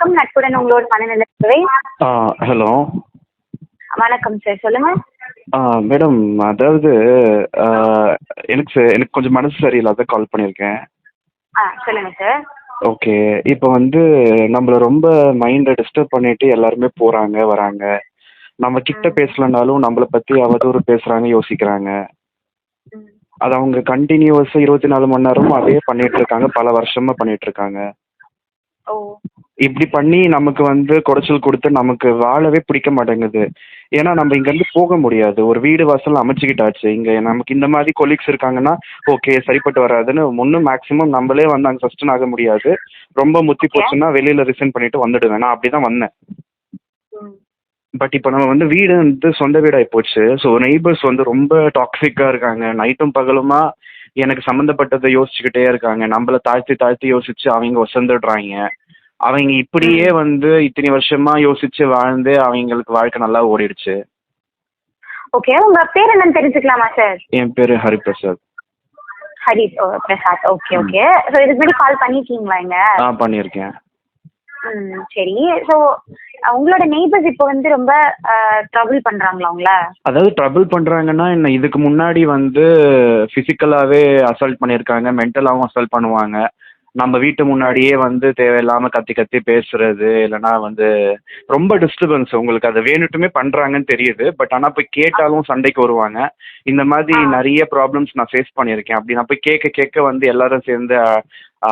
வணக்கம். நட்புடன் உங்களோட மனநல சேவை. ஹலோ. வணக்கம் சார், சொல்லுங்க. மேடம், அதாவது ஆ, எனக்கு எனக்கு கொஞ்சம் மனசு சரியில்லை, அதான் கால் பண்ணியிருக்கேன். சொல்லுங்க சார். ஓகே. இப்போ வந்து நம்மள ரொம்ப மைண்டை டிஸ்டர்ப் பண்ணிட்டு எல்லாருமே போகிறாங்க வராங்க. நம்ம கிட்ட ம், பேசலனாலும் நம்மளை பற்றி அவதூறு பேசுகிறாங்க, யோசிக்கிறாங்க. ம், அது அவங்க கண்டினியூவஸாக 24 மணி நேரமும் அதே பண்ணிட்டு இருக்காங்க, பல வருஷமாக பண்ணிட்டு இருக்காங்க. ஓ, இப்படி பண்ணி நமக்கு வந்து குடைச்சல் கொடுத்து நமக்கு வாழவே பிடிக்க மாட்டேங்குது. ஏன்னா நம்ம இங்கேருந்து போக முடியாது. ஒரு வீடு வாசல் அமைச்சுக்கிட்டாச்சு. இங்கே நமக்கு இந்த மாதிரி கொலீக்ஸ் இருக்காங்கன்னா ஓகே, சரிப்பட்டு வராதுன்னு ஒன்றும் மேக்ஸிமம் நம்மளே வந்து அங்கே சஸ்டன் ஆக முடியாது. ரொம்ப முத்தி ஓகே. போச்சுன்னா வெளியில் ரிசைன் பண்ணிட்டு வந்துடுவேன். நான் அப்படி தான் வந்தேன். ம், பட் இப்போ நம்ம வந்து வீடு வந்து சொந்த வீடாகி போச்சு. ஸோ நெய்பர்ஸ் வந்து ரொம்ப டாக்ஸிக்காக இருக்காங்க. நைட்டும் பகலுமா எனக்கு சம்மந்தப்பட்டதை யோசிச்சுக்கிட்டே இருக்காங்க. நம்மளை தாழ்த்தி தாழ்த்தி யோசிச்சு அவங்க வசந்துடுறாங்க. அவங்க இப்படியே ம். வந்து இத்தனை வருஷமா யோசிச்சு வாழ்ந்து அவங்களுக்கு வாழ்க்கை நல்லா ஓடிடுச்சு. ஓகே, உங்க பேர் என்னன்னு தெரிஞ்சுக்கலாமா சார்? என் பேரு ஹரிபிரசாத். ஹரி பிரசாத். ஓகே, ம். ஓகே. ஸோ இதுக்கு முன்னாடி கால் பண்ணிருக்கீங்களா இங்க? பண்ணியிருக்கேன். சரி. ஸோ உங்களோட நெய்பர்ஸ் இப்போ வந்து ரொம்ப ட்ரபிள் பண்றாங்களா உங்கள? அதாவது ட்ரபிள் பண்றாங்கன்னா என்ன, இதுக்கு முன்னாடி வந்து பிசிக்கலாவே அசால்ட் பண்ணியிருக்காங்க, மென்டலாவும் அசால்ட் பண்ணுவாங்க. நம்ம வீட்டு முன்னாடியே வந்து தேவையில்லாம கத்தி கத்தி பேசுறது, இல்லைன்னா வந்து ரொம்ப டிஸ்டர்பன்ஸ். உங்களுக்கு அது வேணுட்டுமே பண்றாங்கன்னு தெரியுது. பட் ஆனா போய் கேட்டாலும் சண்டைக்கு வருவாங்க. இந்த மாதிரி ஆ. நிறைய ப்ராப்ளம்ஸ் நான் ஃபேஸ் பண்ணியிருக்கேன். அப்படி நான் போய் கேட்க கேட்க வந்து எல்லாரும் சேர்ந்து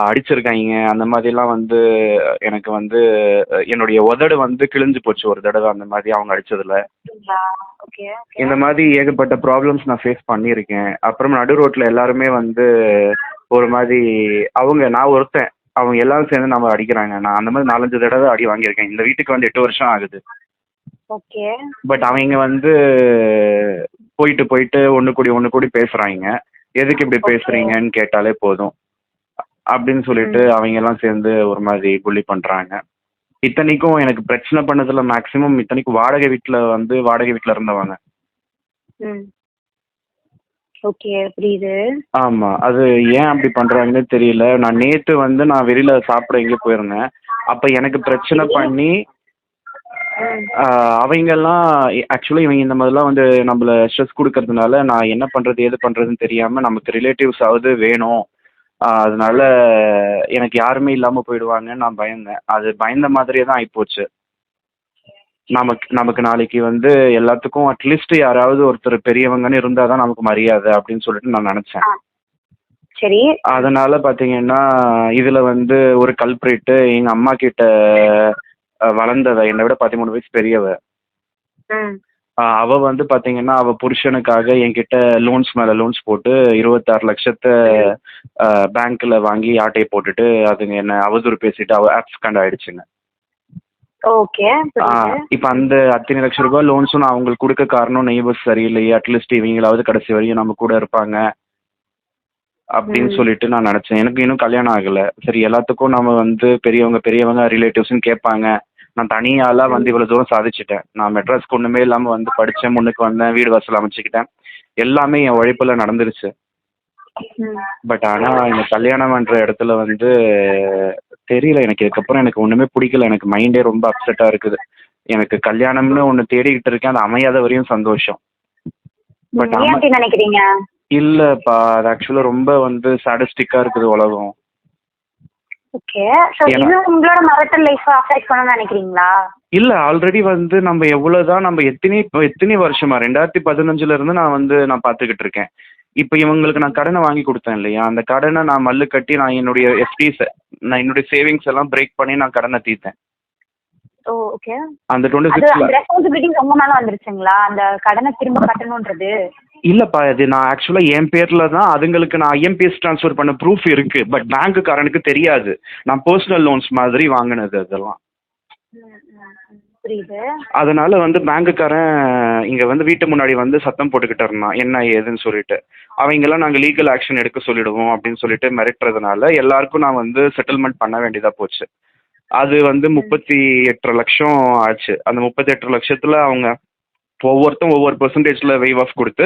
அடிச்சிருக்காங்க. அந்த மாதிரிலாம் வந்து எனக்கு வந்து என்னுடைய உதடு வந்து கிழிஞ்சு போச்சு ஒரு தடவை, அந்த மாதிரி அவங்க அடிச்சதுல. அப்படிங்களா? Okay, okay. இந்த மாதிரி ஏகப்பட்ட ப்ராப்ளம்ஸ் நான் ஃபேஸ் பண்ணியிருக்கேன். அப்புறம் நடு ரோட்டில் எல்லாருமே வந்து ஒரு மாதிரி நான் ஒருத்தன், அவங்க எல்லாரும் சேர்ந்து நம்ம அடிக்கிறாங்க. நான் அந்த மாதிரி 4-5 தடவை அடி வாங்கியிருக்கேன். இந்த வீட்டுக்கு வந்து 8 வருஷம் ஆகுது. ஓகே. பட் அவங்க வந்து போயிட்டு போயிட்டு ஒன்று கூடி பேசுகிறாங்க. எதுக்கு இப்படி ஓகே. பேசுகிறீங்கன்னு கேட்டாலே போதும் அப்படின்னு சொல்லிட்டு ம், அவங்க எல்லாம் சேர்ந்து ஒரு மாதிரி புள்ளி பண்ணுறாங்க. இத்தனைக்கும் எனக்கு பிரச்சனை பண்ணதில் மேக்ஸிமம் இத்தனைக்கும் வாடகை வீட்டில் இருந்தவங்க. ம். ஓகே, புரியுது. ஆமாம். அது ஏன் அப்படி பண்ணுறாங்கன்னே தெரியல. நான் வெளியில் சாப்பிட எங்கேயோ போயிருந்தேன். அப்போ எனக்கு பிரச்சனை சரி. பண்ணி ம், அவங்கெல்லாம் ஆக்சுவலி இவங்க இந்த மாதிரிலாம் வந்து நம்மள ஸ்ட்ரெஸ் கொடுக்கறதுனால நான் என்ன பண்ணுறது ஏது பண்ணுறதுன்னு தெரியாமல் நமக்கு ரிலேட்டிவ்ஸாவது வேணும். அதனால ம். எனக்கு யாருமே இல்லாமல் போயிடுவாங்கன்னு நான் பயந்தேன். அது பயந்த மாதிரியே தான் ஆகிப்போச்சு. நமக்கு நமக்கு நாளைக்கு வந்து எல்லாத்துக்கும் அட்லீஸ்ட் யாராவது ஒருத்தர் பெரியவங்கன்னு இருந்தால் தான் நமக்கு மரியாதை அப்படின்னு சொல்லிட்டு நான் நினச்சேன். ஆ, சரி. அதனால பார்த்தீங்கன்னா இதில் வந்து ஒரு கல்ப்ரிட்டு எங்கள் அம்மா கிட்ட வளர்ந்தவ, என்னை விட 13 வயசு பெரியவ. ம். அவ வந்து பார்த்தீங்கன்னா அவ புருஷனுக்காக என்கிட்ட லோன்ஸ் மேலே லோன்ஸ் போட்டு 26 லட்சத்தை ம். பேங்க்கில் வாங்கி ஆட்டையை போட்டுட்டு அதுங்க என்னை அவதூறு பேசிட்டு ஆப்ஸ்கண்ட் ஆயிடுச்சுங்க. ஓகே, புரியுது. இப்போ அந்த அத்தனை லட்ச ரூபாய் லோன்ஸும் நான் அவங்களுக்கு கொடுக்க காரணம் நெய்பர்ஸ் சரியில்லையே, அட்லீஸ்ட் இவங்களாவது கடைசி வரையும் நம்ம கூட இருப்பாங்க அப்படின்னு ம். சொல்லிட்டு நான் நினச்சேன். எனக்கு இன்னும் கல்யாணம் ஆகலை. சரி, எல்லாத்துக்கும் நம்ம வந்து பெரியவங்க ரிலேட்டிவ்ஸ்னு கேட்பாங்க. நான் தனியாலாம் வந்து ம். இவ்வளோ தூரம் சாதிச்சிட்டேன். நான் மெட்ராஸ்க்கு ஒன்றுமே இல்லாமல் வந்து படித்தேன், முன்னுக்கு வந்தேன், வீடு வாசல் அமைச்சிக்கிட்டேன். எல்லாமே என் உழைப்பில் நடந்துருச்சு. ம். பட் ஆனால் இந்த கல்யாணம் பண்ணுற இடத்துல வந்து தெரியல, எனக்கு இதுக்கப்புறம் எனக்கு ஒன்றுமே பிடிக்கல. எனக்கு மைண்டே ரொம்ப அப்செட்டாக இருக்குது. எனக்கு கல்யாணம்னு ஒன்று தேடிக்கிட்டு இருக்கேன். அது அமையாத வரையும் சந்தோஷம். பட் ஏன் அப்படி நினைக்கிறீங்க? இல்லைப்பா, அது ஆக்சுவலாக ரொம்ப வந்து சாடிஸ்டிக்காக இருக்குது உலகம். ஓகே. சோ ஏன்னா இது உங்களோட மேரிட்டல் லைஃப் அஃபெக்ட் பண்ணணும்னு நினைக்கிறீங்களா? இல்லை, ஆல்ரெடி வந்து நம்ம எவ்வளோதான் நம்ம எத்தனை வருஷமா 2015 இருந்து நான் பார்த்துக்கிட்டு இருக்கேன். இப்போ இவங்களுக்கு நான் கடனை வாங்கி கொடுத்தேன் இல்லையா, அந்த கடனை நான் மல்லு கட்டி நான் என்னுடைய என்னுடைய சேவிங்ஸ் எல்லாம் பிரேக் பண்ணி நான் கடனை தீர்த்தேன். ஓ, ஓகே. அந்த அது 26 அந்த ரெஸ்பான்சிபிலிட்டி உங்க மேல வந்துருச்சுங்களா, அந்த கடனை திரும்ப கட்டணும்ன்றது? இல்லைப்பா, இது நான் ஆக்சுவலாக என் பேரில் தான். அதுங்களுக்கு நான் ஐஎம்பிஎஸ் ட்ரான்ஸ்ஃபர் பண்ண ப்ரூஃப் இருக்குது. பட் பேங்க்குக்காரனுக்கு தெரியாது. நான் பர்சனல் லோன்ஸ் மாதிரி வாங்கினது அதெல்லாம். ம், ம், ம். புரியுது. அதனால வந்து பேங்க்குக்காரன் இங்கே வந்து வீட்டு முன்னாடி வந்து சத்தம் போட்டுக்கிட்டு இருந்தான், என்ன ஏதுன்னு சொல்லிட்டு. அவங்கெல்லாம் நாங்கள் லீகல் ஆக்ஷன் எடுக்க சொல்லிடுவோம் அப்படின்னு சொல்லிட்டு மிரட்டுறதுனால எல்லாருக்கும் நான் வந்து செட்டில்மெண்ட் பண்ண வேண்டியதாக போச்சு. அது வந்து ம். 38 லட்சம் ஆச்சு. அந்த 38 லட்சத்தில் அவங்க ஒவ்வொரு பெர்சன்டேஜில் வெய்வ் ஆஃப் கொடுத்து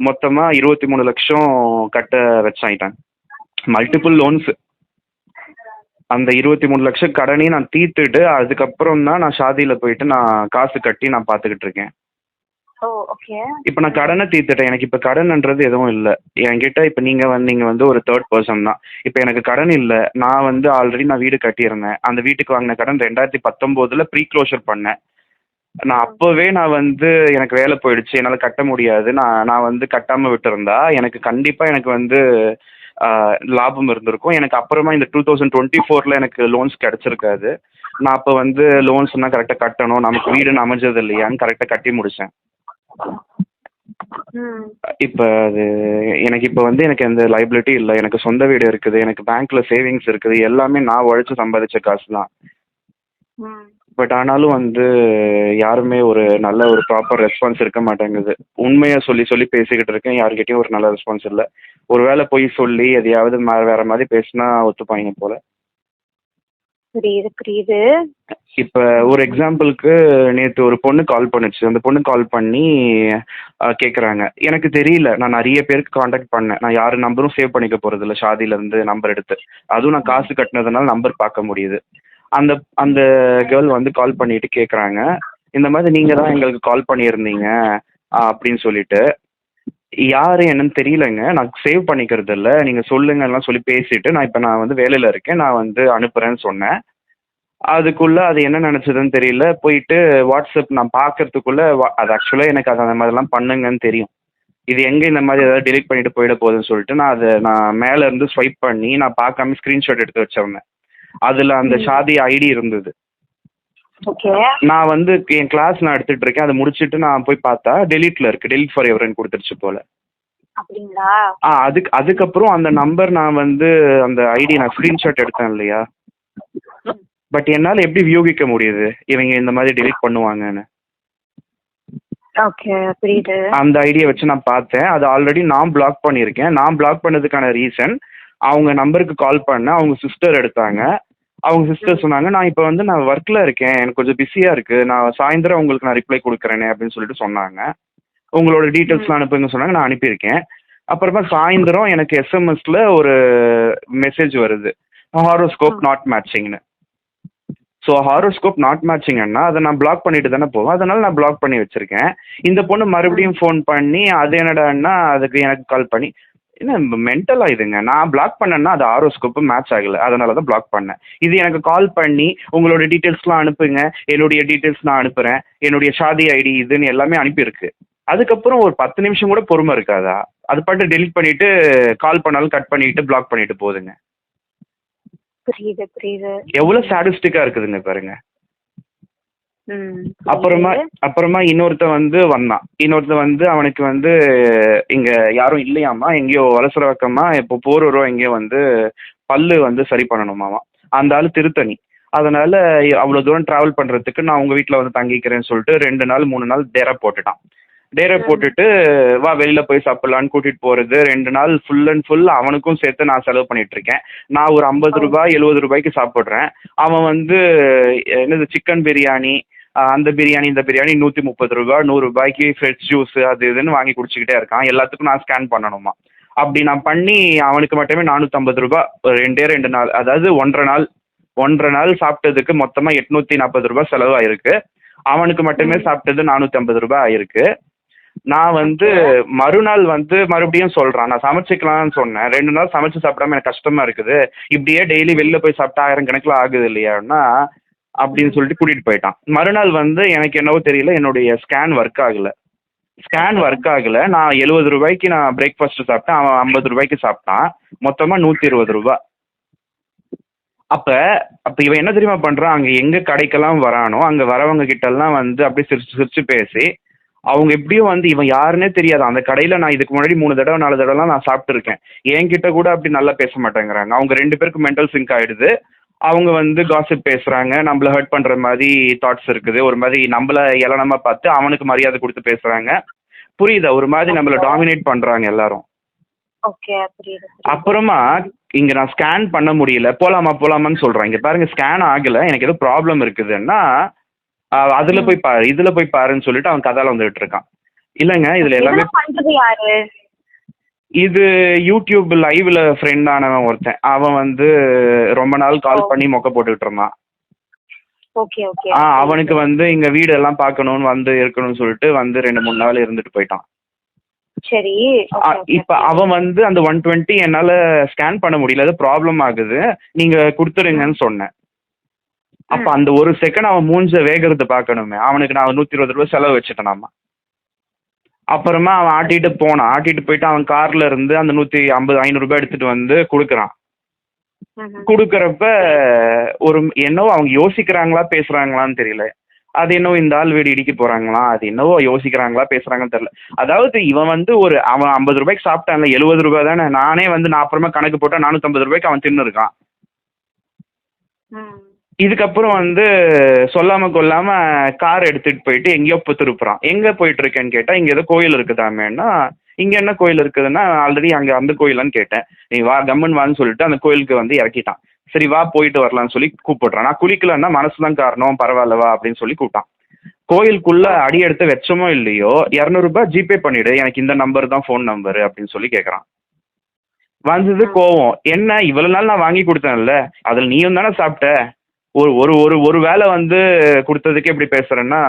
மொத்தமாக 23 லட்சம் கட்ட வச்சாயிட்டாங்க. Multiple loans. அந்த 23 லட்சம் கடனையும் நான் தீர்த்துட்டு அதுக்கப்புறம் தான் நான் ஷாதியில் போயிட்டு நான் காசு கட்டி நான் பார்த்துக்கிட்டு இருக்கேன். ஓ ஓகே. இப்போ நான் கடனை தீர்த்துட்டேன். எனக்கு இப்போ கடன்ன்றது எதுவும் இல்லை என்கிட்ட. இப்போ நீங்கள் வந்து ஒரு தேர்ட் பர்சன் தான். இப்போ எனக்கு கடன் இல்லை. நான் ஆல்ரெடி நான் வீடு கட்டியிருந்தேன். அந்த வீட்டுக்கு வாங்கின கடன் 2019 ப்ரீ க்ளோஷர் பண்ணேன். நான் அப்போவே எனக்கு வேலை போயிடுச்சு, என்னால் கட்ட முடியாது, நான் கட்டாமல் விட்டுருந்தா எனக்கு கண்டிப்பாக எனக்கு லாபம் இருந்திருக்கும். எனக்கு அப்புறமா இந்த 2024 எனக்கு லோன்ஸ் கிடச்சிருக்காது. நான் அப்போ லோன்ஸ்னால் கரெக்டாக கட்டணும், நமக்கு வீடுன்னு அமைஞ்சது இல்லையான்னு கரெக்டாக கட்டி முடித்தேன். இப்போ எனக்கு இப்போ எனக்கு எந்த லைபிலிட்டி இல்லை. எனக்கு சொந்த வீடு இருக்குது, எனக்கு பேங்க்கில் சேவிங்ஸ் இருக்குது, எல்லாமே நான் உழைச்சி சம்பாதிச்ச காசு தான். பட் ஆனாலும் யாருமே ஒரு நல்ல ஒரு ப்ராப்பர் ரெஸ்பான்ஸ் இருக்க மாட்டேங்குது. உண்மையை சொல்லி சொல்லி பேசிக்கிட்டு இருக்கேன், யாருக்கிட்டையும் ஒரு நல்ல ரெஸ்பான்ஸ் இல்லை. ஒரு வேளை போய் சொல்லி எதையாவது வேற மாதிரி பேசினா ஒத்துப்பாங்க போல. புரியுது புரியுது. இப்போ ஒரு எக்ஸாம்பிளுக்கு நேற்று ஒரு பொண்ணு கால் பண்ணுச்சு. அந்த பொண்ணு கால் பண்ணி கேட்குறாங்க, எனக்கு தெரியல, நான் நிறைய பேருக்கு காண்டாக்ட் பண்ணேன், நான் யார் நம்பரும் சேவ் பண்ணிக்க போகிறதில்ல ஷாதியிலேருந்து நம்பர் எடுத்து, அதுவும் நான் காசு கட்டினதுனால நம்பர் பார்க்க முடியுது. அந்த அந்த கேர்ள் கால் பண்ணிட்டு கேட்குறாங்க, இந்த மாதிரி நீங்கள் தான் எங்களுக்கு கால் பண்ணியிருந்தீங்க அப்படின்னு சொல்லிட்டு. யார் என்னன்னு தெரியலங்க, நான் சேவ் பண்ணிக்கிறது இல்லை, நீங்கள் சொல்லுங்கலாம் சொல்லி பேசிட்டு நான் வேலையில் இருக்கேன், நான் அனுப்புகிறேன்னு சொன்னேன். அதுக்குள்ளே அது என்ன நினச்சதுன்னு தெரியல, போயிட்டு வாட்ஸ்அப் நான் பார்க்கறதுக்குள்ளே அது ஆக்சுவலாக எனக்கு அது அந்த மாதிரிலாம் பண்ணுங்கன்னு தெரியும். இது எங்கே இந்த மாதிரி ஏதாவது டெலிட் பண்ணிட்டு போயிட போகுதுன்னு சொல்லிட்டு நான் மேலேருந்து ஸ்வைப் பண்ணி நான் பார்க்காம ஸ்க்ரீன்ஷாட் எடுத்து வச்சிருந்தேன். அதில் அந்த ஷாதி ஐடி இருந்தது. நான் என் கிளாஸ் நான் எடுத்துட்டு இருக்கேன், அதை முடிச்சுட்டு நான் போய் பார்த்தா டெலிட்ல இருக்கு, டெலிட் ஃபார் எவர்ன்னு கொடுத்துருச்சு போல. அதுக்கப்புறம் அந்த நம்பர் நான் அந்த ஐடி நான் ஸ்க்ரீன்ஷாட் எடுத்தேன் இல்லையா, பட் என்னால் எப்படி வியூகிக்க முடியுது இவங்க இந்த மாதிரி டெலிட் பண்ணுவாங்கன்னு. அந்த ஐடியை வச்சு நான் பார்த்தேன், அது ஆல்ரெடி நான் பிளாக் பண்ணியிருக்கேன். நான் பிளாக் பண்ணதுக்கான ரீசன், அவங்க நம்பருக்கு கால் பண்ண அவங்க சிஸ்டர் எடுத்தாங்க. அவங்க சிஸ்டர் சொன்னாங்க, நான் இப்போ நான் ஒர்க்கில் இருக்கேன், எனக்கு கொஞ்சம் பிஸியாக இருக்குது, நான் சாயந்தரம் உங்களுக்கு நான் ரிப்ளை கொடுக்குறேனே அப்படின்னு சொல்லிட்டு சொன்னாங்க. உங்களோட டீட்டெயில்ஸ்லாம் அனுப்புங்க சொன்னாங்க, நான் அனுப்பியிருக்கேன். அப்புறமா சாயந்தரம் எனக்கு எஸ்எம்எஸில் ஒரு மெசேஜ் வருது, ஹாரோஸ்கோப் நாட் மேட்சிங்னு. ஸோ ஹாரோஸ்கோப் நாட் மேட்சிங்கன்னா அதை நான் பிளாக் பண்ணிட்டு தானே போவேன், அதனால நான் பிளாக் பண்ணி வச்சுருக்கேன். இந்த பொண்ணு மறுபடியும் ஃபோன் பண்ணி அது என்னடான்னா அதுக்கு எனக்கு கால் பண்ணி, என்ன மென்டலாக இதுங்க, நான் பிளாக் பண்ணேன்னா அது ஹாரோஸ்கோப்பு மேட்ச் ஆகலை, அதனால தான் பிளாக் பண்ணேன். இது எனக்கு கால் பண்ணி உங்களோட டீட்டெயில்ஸ்லாம் அனுப்புங்க, என்னுடைய டீட்டெயில்ஸ் நான் அனுப்புகிறேன், என்னுடைய ஷாதி ஐடி இதுன்னு எல்லாமே அனுப்பியிருக்கு. அதுக்கப்புறம் ஒரு 10 நிமிஷம் கூட பொறுமை இருக்காதா? அது பாட்டு டெலிட் பண்ணிவிட்டு கால் பண்ணாலும் கட் பண்ணிவிட்டு பிளாக் பண்ணிவிட்டு போகுதுங்க. புரியுது புரியுது. எவ்வளோ சாடிஸ்டிக்காக இருக்குதுங்க பாருங்க. அப்புறமா இன்னொருத்தன் வந்தான். இன்னொருத்தன் அவனுக்கு இங்க யாரும் இல்லையாமா, எங்கேயோ வலசர பக்கமா இப்போ போரூரோ எங்கேயோ பல்லு சரி பண்ணணுமாமா. அந்த ஆளு திருத்தணி, அதனால அவ்வளோ தூரம் டிராவல் பண்றதுக்கு நான் உங்க வீட்டில் தங்கிக்கிறேன்னு சொல்லிட்டு 2 நாள் 3 நாள் டேரா போட்டுட்டான். டேரா போட்டுட்டு வா வெளியில போய் சாப்பிடலான்னு கூட்டிட்டு போறது, 2 நாள் ஃபுல் அண்ட் ஃபுல் அவனுக்கும் சேர்த்து நான் செலவு பண்ணிட்டு இருக்கேன். நான் ஒரு 50 ரூபாய் 70 ரூபாய்க்கு சாப்பிட்றேன், அவன் என்னது சிக்கன் பிரியாணி, அந்த பிரியாணி இந்த பிரியாணி 130 ரூபா 100 ரூபாய்க்கு ஃப்ரெஷ் ஜூஸ் அது இதுன்னு வாங்கி குடிச்சிக்கிட்டே இருக்கான். எல்லாத்துக்கும் நான் ஸ்கேன் பண்ணணுமா. அப்படி நான் பண்ணி அவனுக்கு மட்டுமே 450 ரூபா 2 நாள், அதாவது 1.5 நாள் சாப்பிட்டதுக்கு மொத்தமாக 840 ரூபாய் செலவாயிருக்கு. அவனுக்கு மட்டுமே சாப்பிட்டது 450 ரூபாய் ஆயிருக்கு. நான் மறுநாள் மறுபடியும் சொல்கிறான், நான் சமைச்சிக்கலாம்னு சொன்னேன், 2 நாள் சமைச்சு சாப்பிடாம எனக்கு கஷ்டமாக இருக்குது, இப்படியே டெய்லி வெளில போய் சாப்பிட்டா 1000 கணக்கில் ஆகுது இல்லையான்னா அப்படின்னு சொல்லிட்டு கூட்டிகிட்டு போயிட்டான். மறுநாள் எனக்கு என்னவோ தெரியல, என்னுடைய ஸ்கேன் ஒர்க் ஆகலை. நான் 70 ரூபாய்க்கு நான் பிரேக்ஃபாஸ்ட்டு சாப்பிட்டேன், அவன் 50 ரூபாய்க்கு சாப்பிட்டான், மொத்தமாக 120 ரூபா. அப்போ இவன் என்ன தெரியுமா பண்ணுறான், அங்கே எங்கே கடைக்கெல்லாம் வரானோ அங்கே வரவங்க கிட்டலாம் அப்படியே சிரிச்சு சிரிச்சு பேசி, அவங்க எப்படியும் இவன் யாருன்னே தெரியாது. அந்த கடையில் நான் இதுக்கு முன்னாடி 3 தடவை 4 தடவைலாம் நான் சாப்பிட்டுருக்கேன், என்கிட்ட கூட அப்படி நல்லா பேச மாட்டேங்கிறாங்க. அவங்க 2 பேருக்கு மென்டல் சிங்க் ஆகிடுது. அவங்க காசிப் பேசுகிறாங்க, நம்மளை ஹர்ட் பண்ணுற மாதிரி தாட்ஸ் இருக்குது, ஒரு மாதிரி நம்மளை இளனமாக பார்த்து அவனுக்கு மரியாதை கொடுத்து பேசுகிறாங்க. புரியுதா? ஒரு மாதிரி நம்மளை டாமினேட் பண்ணுறாங்க எல்லாரும். அப்புறமா இங்க நான் ஸ்கேன் பண்ண முடியல, போலாமான்னு சொல்றேன். இங்க பாருங்க ஸ்கேன் ஆகல, எனக்கு ஏதோ ப்ராப்ளம் இருக்குதுன்னா அதுல போய் பாரு இதுல போய் பாருன்னு சொல்லிட்டு அவன் கதால வந்துட்டு இருக்கான். இல்லங்க இதுல எல்லாமே இது யூடியூப் லைவ்ல ஃப்ரெண்ட் ஆனவன் ஒருத்தன். அவன் வந்து ரொம்ப நாள் கால் பண்ணி மொக்க போட்டுக்கிட்டு இருந்தான். Okay okay. அவனுக்கு வந்து இங்க வீடு எல்லாம் பார்க்கணும்னு வந்து இருக்கணும்னு சொல்லிட்டு வந்து 2-3 நாள் இருந்துட்டு போயிட்டான். சரி. இப்ப அவன் வந்து அந்த 120 என்னால ஸ்கேன் பண்ண முடியல, அது ப்ராப்ளம் ஆகுது, நீங்க கொடுத்துருங்கன்னு சொன்னேன். அப்ப அந்த ஒரு செகண்ட் அவன் மூஞ்ச வேகறது பார்க்கணுமே, அவனுக்கு நான் 120 ரூபாய் செலவு வச்சுட்டேன். அப்புறமா அவன் ஆட்டிட்டு போயிட்டு அவன் கார்ல இருந்து அந்த 150-500 ரூபாய் எடுத்துட்டு வந்து கொடுக்குறான். கொடுக்கறப்ப ஒரு என்னவோ அவங்க யோசிக்கிறாங்களா பேசுறாங்களான்னு தெரியல. அது என்னவோ இந்த ஆள் வீடு இடிக்க போறாங்களா, அது என்னவோ யோசிக்கிறாங்களா பேசுறாங்கன்னு தெரியல. அதாவது இவன் வந்து அவன் 50 ரூபாய்க்கு சாப்பிட்டான்ல, 70 ரூபாய் தானே. நானே வந்து நான் அப்புறமா கணக்கு போட்டா 450 ரூபாய்க்கு அவன் தின்னு இருக்கான். இதுக்கப்புறம் வந்து சொல்லாம கொள்ளாம கார் எடுத்துட்டு போயிட்டு எங்கேயோ திருப்புறான். எங்க போயிட்டு இருக்கேன்னு கேட்டா, இங்க ஏதோ கோயில் இருக்குதாமேன்னா, இங்க என்ன கோயில் இருக்குதுன்னா, ஆல்ரெடி அங்க அந்த கோயிலான்னு கேட்டேன். நீ வா கம்மன் வான்னு சொல்லிட்டு அந்த கோயிலுக்கு வந்து இறக்கிட்டான். சரி வா போயிட்டு வரலாம்னு சொல்லி கூப்பிடுறான். நான் குளிக்கலன்னா மனசுதான் காரணம், பரவாயில்ல வா அப்படின்னு சொல்லி கூப்பிட்டான். கோயிலுக்குள்ள அடி எடுத்து வச்சோமோ இல்லையோ 200 ரூபாய் ஜிபே பண்ணிடு, எனக்கு இந்த நம்பர் தான் ஃபோன் நம்பரு அப்படின்னு சொல்லி கேட்கறான். வந்தது கோவம். என்ன இவ்வளவு நாள் நான் வாங்கி கொடுத்தேன்ல, அதில் நீயும் தானே சாப்பிட்ட, ஒரு ஒரு ஒரு ஒரு வேலை வந்து கொடுத்ததுக்கு எப்படி பேசுறேன்னா,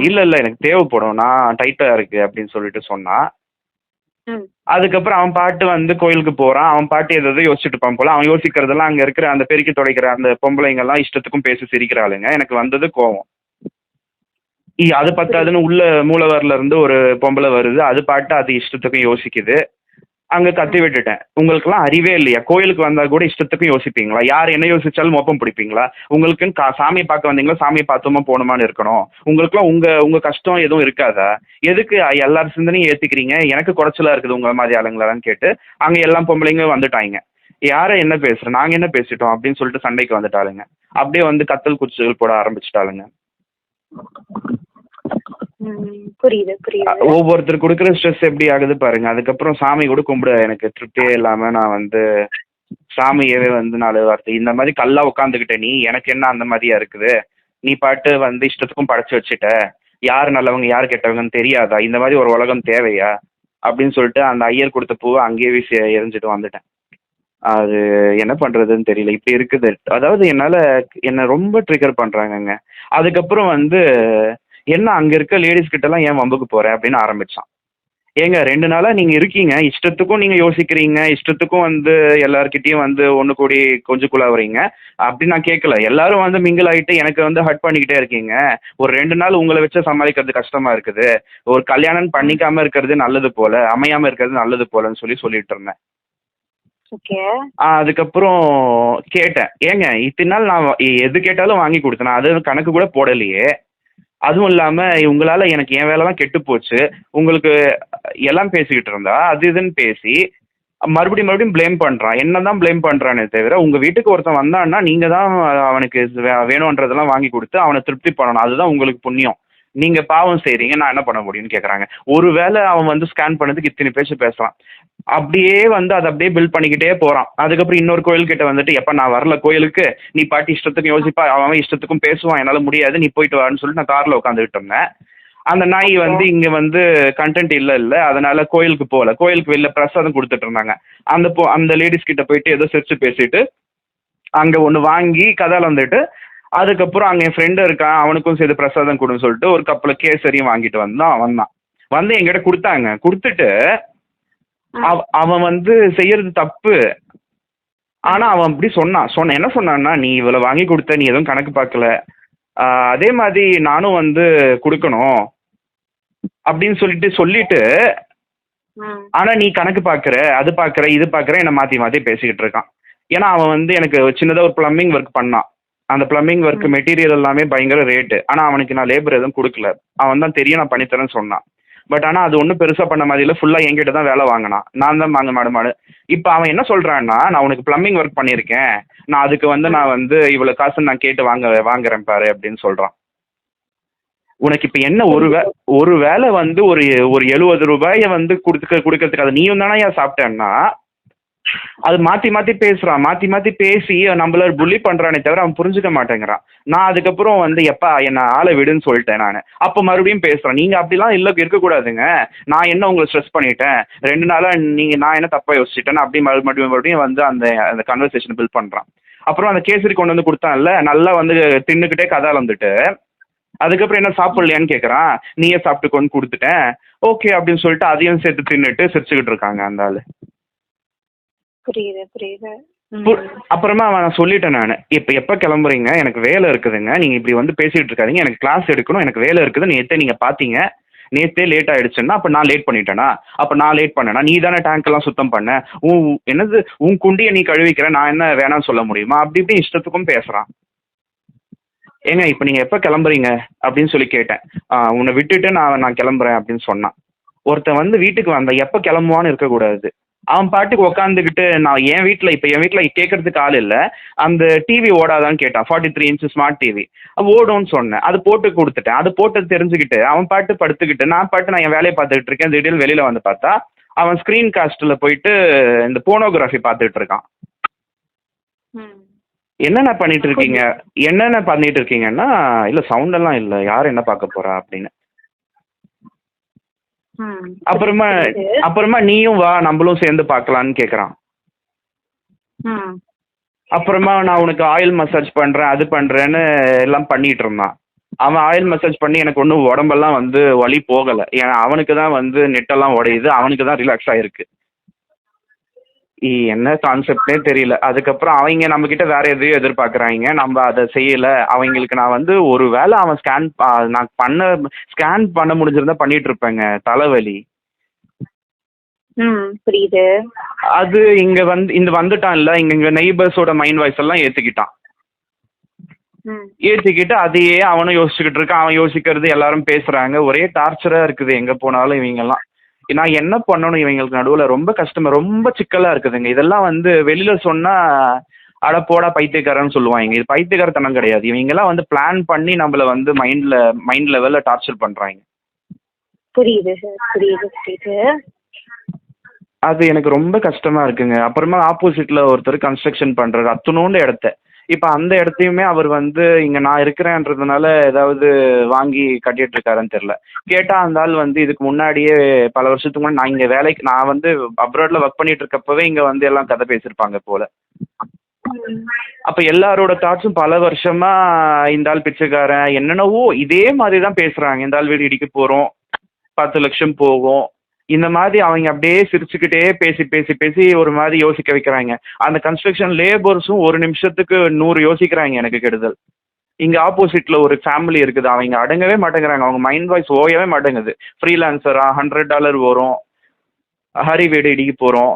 இல்ல எனக்கு தேவைப்படும், நான் டைட்டா இருக்கு அப்படின்னு சொல்லிட்டு சொன்னான். அதுக்கப்புறம் அவன் பாட்டு வந்து கோயிலுக்கு போறான். அவன் பாட்டு எதாவது யோசிச்சுட்டு இருப்பான் போல. அவன் யோசிக்கிறதெல்லாம் அங்க இருக்கிற அந்த பெருக்கி துடைக்கிற அந்த பொம்பளைங்க எல்லாம் இஷ்டத்துக்கும் பேசி சிரிக்கிறாளுங்க. எனக்கு வந்தது கோவம். அது பத்தாதுன்னு உள்ள மூலவர்ல இருந்து ஒரு பொம்பளை வருது, அது பாட்டு அது இஷ்டத்துக்கும் யோசிக்குது. அங்க கத்தி விட்டுட்டேன். உங்களுக்குலாம் அறிவே இல்லையா? கோயிலுக்கு வந்தா கூட இஷ்டத்துக்கும் யோசிப்பீங்களா? யார் என்ன யோசிச்சாலும் மோப்பம் பிடிப்பீங்களா? உங்களுக்குன்னு சாமியை பார்க்க வந்தீங்களா, சாமியை பார்த்தோமா போகணுமான்னு இருக்கணும். உங்களுக்குலாம் உங்க கஷ்டம் எதுவும் இருக்காதா? எதுக்கு எல்லாரும் சிந்தனையும் ஏத்துக்கிறீங்க? எனக்கு குறைச்சலா இருக்குது உங்களை மாதிரி ஆளுங்களான்னு கேட்டு அங்க எல்லாம் பொம்பளைங்க வந்துட்டாங்க. யார என்ன பேசுறேன், நாங்க என்ன பேசிட்டோம் அப்படின்னு சொல்லிட்டு சண்டைக்கு வந்துட்டாளுங்க. அப்படியே வந்து கத்தல் குச்சிகள் போட ஆரம்பிச்சுட்டாளுங்க. புரியுது புரியுது. ஒவ்வொருத்தர் கொடுக்குற ஸ்ட்ரெஸ் எப்படி ஆகுது பாருங்க. அதுக்கப்புறம் சாமி கூட கும்பிட எனக்கு திருப்தியே இல்லாம நான் வந்து சாமியவே வந்து 4 வார்த்தை இந்த மாதிரி கல்லா உட்காந்துக்கிட்ட நீ, எனக்கு என்ன அந்த மாதிரியா இருக்குது, நீ பாட்டு வந்து இஷ்டத்துக்கும் படைச்சு வச்சுட்ட, யார் நல்லவங்க யார் கெட்டவங்கன்னு தெரியாதா, இந்த மாதிரி ஒரு உலகம் தேவையா அப்படின்னு சொல்லிட்டு அந்த ஐயர் கொடுத்த பூவை அங்கேயே வீசி எரிஞ்சிட்டு வந்துட்டேன். அது என்ன பண்றதுன்னு தெரியல, இப்படி இருக்குது. அதாவது என்ன ரொம்ப ட்ரிகர் பண்றாங்கங்க. அதுக்கப்புறம் வந்து என்ன அங்க இருக்க லேடிஸ் கிட்ட எல்லாம் ஏன் வம்புக்கு போற அப்படின்னு ஆரம்பிச்சான். ஏங்க 2 நாளா நீங்க இருக்கீங்க, இஷ்டத்துக்கும் நீங்க யோசிக்கிறீங்க, இஷ்டத்துக்கும் வந்து எல்லார்கிட்டயும் வந்து ஒண்ணு கூடி கொஞ்சம் குழாவுறீங்க. அப்படி நான் கேட்கல. எல்லாரும் வந்து மிங்கிள் ஆகிட்டு எனக்கு வந்து ஹர்ட் பண்ணிக்கிட்டே இருக்கீங்க. ஒரு 2 நாள் உங்களை வச்சு சமாளிக்கிறது கஷ்டமா இருக்குது. ஒரு கல்யாணம் பண்ணிக்காம இருக்கிறது நல்லது போல, அமையாம இருக்கிறது நல்லது போலன்னு சொல்லிட்டு இருந்தேன். அதுக்கப்புறம் கேட்டேன், ஏங்க இத்தனை நாள் நான் எது கேட்டாலும் வாங்கி கொடுத்தேன், அது கணக்கு கூட போடலையே. அதுவும் இல்லாம உங்களால எனக்கு என் வேலை தான் கெட்டு போச்சு, உங்களுக்கு எல்லாம் பேசிக்கிட்டு இருந்தா அது இதுன்னு பேசி மறுபடியும் ப்ளேம் பண்றான். என்னதான் ப்ளேம் பண்றானே தவிர, உங்க வீட்டுக்கு ஒருத்தன் வந்தான்னா நீங்க தான் அவனுக்கு வேணும்ன்றதெல்லாம் வாங்கி கொடுத்து அவனை திருப்தி பண்ணணும், அதுதான் உங்களுக்கு புண்ணியம். நீங்க பாவம் செய்றீங்க, நான் என்ன பண்ண முடியும்னு கேக்குறாங்க. ஒருவேளை அவன் வந்து ஸ்கேன் பண்ணதுக்கு இத்தனை பேச்சு பேசுறான். அப்படியே வந்து அதை அப்படியே பில்ட் பண்ணிக்கிட்டே போறான். அதுக்கப்புறம் இன்னொரு கோயில் கிட்ட வந்துட்டு, எப்ப நான் வரல கோயிலுக்கு, நீ பாட்டி இஷ்டத்துக்கும் யோசிப்பா, அவன் இஷ்டத்துக்கும் பேசுவான், என்னால முடியாது, நீ போயிட்டு வான்னு சொல்லிட்டு நான் கார்ல உட்காந்துக்கிட்டு இருந்தேன். அந்த நாய் வந்து இங்க வந்து கண்டென்ட் இல்ல அதனால கோயிலுக்கு போகல. கோயிலுக்கு வெளில பிரசாதம் கொடுத்துட்டு இருந்தாங்க. அந்த லேடிஸ் கிட்ட போயிட்டு ஏதோ சிரிச்சு பேசிட்டு அங்க ஒண்ணு வாங்கி கதால வந்துட்டு, அதுக்கப்புறம் அங்க என் ஃப்ரெண்டு இருக்கான், அவனுக்கும் சேர்த்து பிரசாதம் கொடுன்னு சொல்லிட்டு ஒரு கப்பல கேசரியும் வாங்கிட்டு வந்தான். வந்து என்கிட்ட கொடுத்தாங்க. கொடுத்துட்டு அவன் வந்து செய்யறது தப்பு. ஆனா அவன் அப்படி சொன்னான். என்ன சொன்னான்னா, நீ இவ்வளவு வாங்கி கொடுத்த, நீ எதுவும் கணக்கு பார்க்கல, அதே மாதிரி நானும் வந்து கொடுக்கணும் அப்படின்னு சொல்லிட்டு ஆனா நீ கணக்கு பாக்குற, அது பாக்குற, இது பாக்குற, என்ன மாத்தி பேசிக்கிட்டு இருக்கான். ஏன்னா அவன் வந்து எனக்கு சின்னதா ஒரு பிளம்பிங் ஒர்க் பண்ணான். அந்த பிளம்பிங் ஒர்க் மெட்டீரியல் எல்லாமே பயங்கர ரேட்டு. ஆனா அவனுக்கு நான் லேபர் எதுவும் கொடுக்கல. அவன் தான் தெரியும் நான் பண்ணித்தரேன்னு சொன்னான். பட் ஆனா அது ஒன்றும் பெருசா பண்ண மாதிரி இல்லை. ஃபுல்லா என்கிட்ட தான் வேலை வாங்கினான். நான் தான் வாங்க மாடு. இப்போ அவன் என்ன சொல்றான்னா, நான் உனக்கு பிளம்பிங் ஒர்க் பண்ணியிருக்கேன், நான் அதுக்கு வந்து நான் வந்து இவ்வளவு காசு நான் கேட்டு வாங்குறேன் பாரு அப்படின்னு சொல்றான். உனக்கு இப்ப என்ன ஒரு வேலை வந்து ஒரு 70 ரூபாய வந்து கொடுக்கறதுக்கு அதை நீயும் தானே சாப்பிட்டேன்னா, அது மாற்றி மாற்றி பேசுகிறான், மாற்றி மாற்றி பேசி நம்மள புள்ளி பண்ணுறானே தவிர அவன் புரிஞ்சுக்க மாட்டேங்கிறான். நான் அதுக்கப்புறம் வந்து எப்பா என்னை ஆளை விடுன்னு சொல்லிட்டேன் நான். அப்போ மறுபடியும் பேசுகிறேன், நீங்கள் அப்படிலாம் இருக்கக்கூடாதுங்க, நான் என்ன உங்களை ஸ்ட்ரெஸ் பண்ணிட்டேன் 2 நாளாக, நான் என்ன தப்பாக யோசிச்சிட்டேன் அப்படி மறுபடியும் மறுபடியும் வந்து அந்த அந்த கன்வர்சேஷன் பில்ட் பண்ணுறான். அப்புறம் அந்த கேசரி கொண்டு வந்து கொடுத்தான்ல, நல்லா வந்து தின்னுக்கிட்டே கதை அளந்துட்டு அதுக்கப்புறம் என்ன சாப்பிட்லையான்னு கேட்குறான். நீயே சாப்பிட்டுக்கோன்னு கொடுத்துட்டேன், ஓகே அப்படின்னு சொல்லிட்டு அதையும் சேர்த்து தின்னுட்டு சிரிச்சுக்கிட்டு இருக்காங்க அந்த ஆள். புரியுது புரியுது. அப்புறமா நான் சொல்லிட்டேன் நான், எப்போ கிளம்புறீங்க, எனக்கு வேலை இருக்குதுங்க, நீங்கள் இப்படி வந்து பேசிகிட்டு இருக்காதீங்க, எனக்கு கிளாஸ் எடுக்கணும், எனக்கு வேலை இருக்குது, நேற்றே நீங்கள் பார்த்தீங்க, நேற்றே லேட் ஆகிடுச்சுன்னா அப்போ நான் லேட் பண்ணிட்டேனா, அப்போ நான் லேட் பண்ணேனா, நீ தானே டேங்க்கெல்லாம் சுத்தம் பண்ண, என்னது உன் குண்டியை நீ கழுவிக்கிற, நான் என்ன வேணாம்னு சொல்ல முடியுமா, அப்படி இப்படி இஷ்டத்துக்கும் பேசுகிறான். ஏங்க இப்போ நீங்கள் எப்போ கிளம்புறீங்க அப்படின்னு சொல்லி கேட்டேன். உன்னை விட்டுட்டு நான் கிளம்புறேன் அப்படின்னு சொன்னான். ஒருத்தன் வந்து வீட்டுக்கு வந்த எப்போ கிளம்புவான்னு இருக்கக்கூடாது. அவன் பாட்டுக்கு உட்காந்துக்கிட்டு நான் என் வீட்டில் கேட்கறதுக்கு ஆள் இல்லை, அந்த டிவி ஓடாதான்னு கேட்டான். 43 இன்ச்சு ஸ்மார்ட் டிவி ஓடும்னு சொன்னேன். அது போட்டு கொடுத்துட்டேன். அது போட்டு தெரிஞ்சுக்கிட்டு அவன் பாட்டு படுத்துக்கிட்டு நான் என் வேலையை பார்த்துக்கிட்டு இருக்கேன். திடீர்னு வெளியில் வந்து பார்த்தா அவன் ஸ்க்ரீன் காஸ்ட்டில் போயிட்டு இந்த போனோகிராஃபி பார்த்துட்டு இருக்கான். என்னென்ன பண்ணிட்டு இருக்கீங்கன்னா, இல்லை சவுண்டெல்லாம் இல்லை, யார் என்ன பார்க்க போறா அப்படின்னு. அப்புறமா நீயும் வா நம்மளும் சேர்ந்து பார்க்கலான்னு கேட்குறான். அப்புறமா நான் உனக்கு ஆயில் மசாஜ் பண்ணுறேன் அது பண்ணுறேன்னு எல்லாம் பண்ணிட்டு இருந்தான். அவன் ஆயில் மசாஜ் பண்ணி எனக்கு ஒன்றும் உடம்பெல்லாம் வந்து வலி போகலை. ஏன்னா அவனுக்கு தான் வந்து நெட்டெல்லாம் உடையுது, அவனுக்கு தான் ரிலாக்ஸ் ஆகிருக்கு. என்ன கான்செப்டே தெரியல. அதுக்கப்புறம் அவங்க நம்மக்கிட்ட வேற எதையும் எதிர்பார்க்குறாங்க, நம்ம அதை செய்யலை. அவங்களுக்கு நான் வந்து ஒரு வேளை அவன் ஸ்கேன் பண்ண முடிஞ்சிருந்தா பண்ணிட்டு இருப்பேங்க, தலைவலி. புரியுது. அது இங்கே வந்துட்டான்ல, இங்கே நெய்பர்ஸோட மைண்ட் வாய்ஸ் எல்லாம் ஏற்றிக்கிட்டு அதையே அவனும் யோசிச்சுக்கிட்டு இருக்கான். அவன் யோசிக்கிறது எல்லாரும் பேசுகிறாங்க, ஒரே டார்ச்சராக இருக்குது எங்கே போனாலும் இவங்கெல்லாம். நான் என்ன பண்ணணும் இவங்களுக்கு நடுவில், ரொம்ப கஷ்டமாக ரொம்ப சிக்கலாக இருக்குதுங்க. இதெல்லாம் வந்து வெளியில் சொன்னால் அட போடா பைத்தியக்காரன்னு சொல்லுவாங்க. இது பைத்தியக்காரத்தனம் கிடையாது. இவங்கெல்லாம் வந்து பிளான் பண்ணி நம்மளை வந்து மைண்ட் லெவலில் டார்ச்சர் பண்ணுறாங்க. புரியுது சார், புரியுது. அது எனக்கு ரொம்ப கஷ்டமாக இருக்குங்க. அப்புறமா ஆப்போசிட்டில் ஒருத்தர் கன்ஸ்ட்ரக்ஷன் பண்ணுறாரு அத்தனோண்டு இடத்த. இப்போ அந்த இடத்தையுமே அவர் வந்து இங்கே நான் இருக்கிறேன்றதுனால ஏதாவது வாங்கி கட்டிட்டு இருக்காருன்னு தெரில. கேட்டால் அந்த ஆள் வந்து இதுக்கு முன்னாடியே பல வருஷத்துக்கு முன்னாடி நான் வந்து அப்ராடில் ஒர்க் பண்ணிட்டு இருக்கப்பவே இங்கே வந்து எல்லாம் கதை பேசியிருப்பாங்க போல. அப்போ எல்லாரோட தாட்ஸும் பல வருஷமா இந்த ஆள் பிச்சைக்காரன் என்னென்னவோ இதே மாதிரி தான் பேசுகிறாங்க. இந்த ஆள் வீடு இடிக்க போகிறோம், 10 லட்சம் போகும், இந்த மாதிரி அவங்க அப்படியே சிரிச்சுக்கிட்டே பேசி பேசி பேசி ஒரு மாதிரி யோசிக்க வைக்கிறாங்க. அந்த கன்ஸ்ட்ரக்ஷன் லேபர்ஸும் ஒரு நிமிஷத்துக்கு 100 யோசிக்கிறாங்க எனக்கு கெடுதல். இங்கே ஆப்போசிட்டில் ஒரு ஃபேமிலி இருக்குது, அவங்க அடங்கவே மாட்டேங்கிறாங்க, அவங்க மைண்ட் வாய்ஸ் ஓயவே மாட்டேங்குது. ஃப்ரீலான்சரா $100 வரும், ஹரி வீடு இடிக்க போகிறோம்,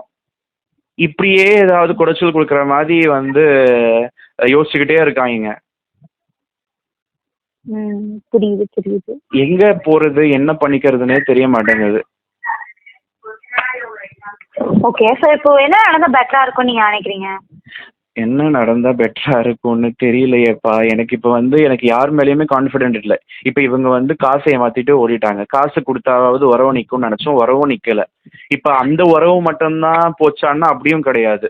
இப்படியே ஏதாவது குடைச்சல் கொடுக்குற மாதிரி வந்து யோசிச்சுக்கிட்டே இருக்காங்க. புரியுது. எங்க போறது என்ன பண்ணிக்கிறதுனே தெரிய மாட்டேங்குது. ஓகே சார், இப்போ என்ன நடந்தா பெட்டரா இருக்கும் நீங்க நினைக்கிறீங்க? என்ன நடந்தா பெட்டரா இருக்கும்னு தெரியலையேப்பா. எனக்கு இப்போ வந்து எனக்கு யார் மேலேயுமே கான்ஃபிடென்ட் இல்லை. இப்போ இவங்க வந்து காசை ஏமாத்திட்டு ஓடிட்டாங்க. காசு கொடுத்தாவது உறவு நிற்கும்னு நினைச்சோம், உறவும் நிக்கல. இப்போ அந்த உறவு மட்டும்தான் போச்சான்னா அப்படியும் கிடையாது.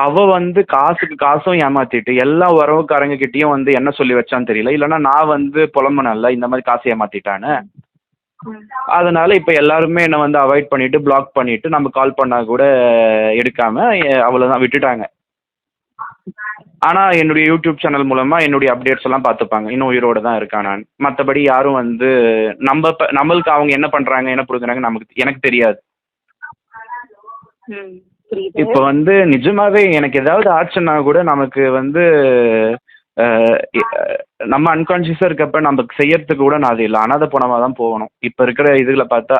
அவ வந்து காசும் ஏமாத்திட்டு எல்லா உறவுக்காரங்க கிட்டயும் வந்து என்ன சொல்லி வச்சான்னு தெரியல. இல்லைன்னா நான் வந்து புலம்புனல்ல இந்த மாதிரி காசு ஏமாத்திட்டான்னு. அதனால இப்போ எல்லாருமே என்னை வந்து அவாய்ட் பண்ணிட்டு பிளாக் பண்ணிட்டு நம்ம கால் பண்ணா கூட எடுக்காம அவ்வளோதான் விட்டுட்டாங்க. ஆனால் என்னுடைய யூடியூப் சேனல் மூலமாக என்னுடைய அப்டேட்ஸ் எல்லாம் பார்த்துப்பாங்க, இன்னும் உயிரோடு தான் இருக்கேன் நான். மற்றபடி யாரும் வந்து நம்மளுக்கு அவங்க என்ன பண்ணுறாங்க என்ன கொடுக்குறாங்க எனக்கு தெரியாது. இப்போ வந்து நிஜமாவே எனக்கு ஏதாவது ஆச்சுன்னா கூட நமக்கு வந்து நம்ம அன்கான்ஷியஸாக இருக்கப்ப நமக்கு செய்யறதுக்கு கூட நான் அது இல்லை, அனாதை போனமாக தான் போகணும். இப்போ இருக்கிற இதில் பார்த்தா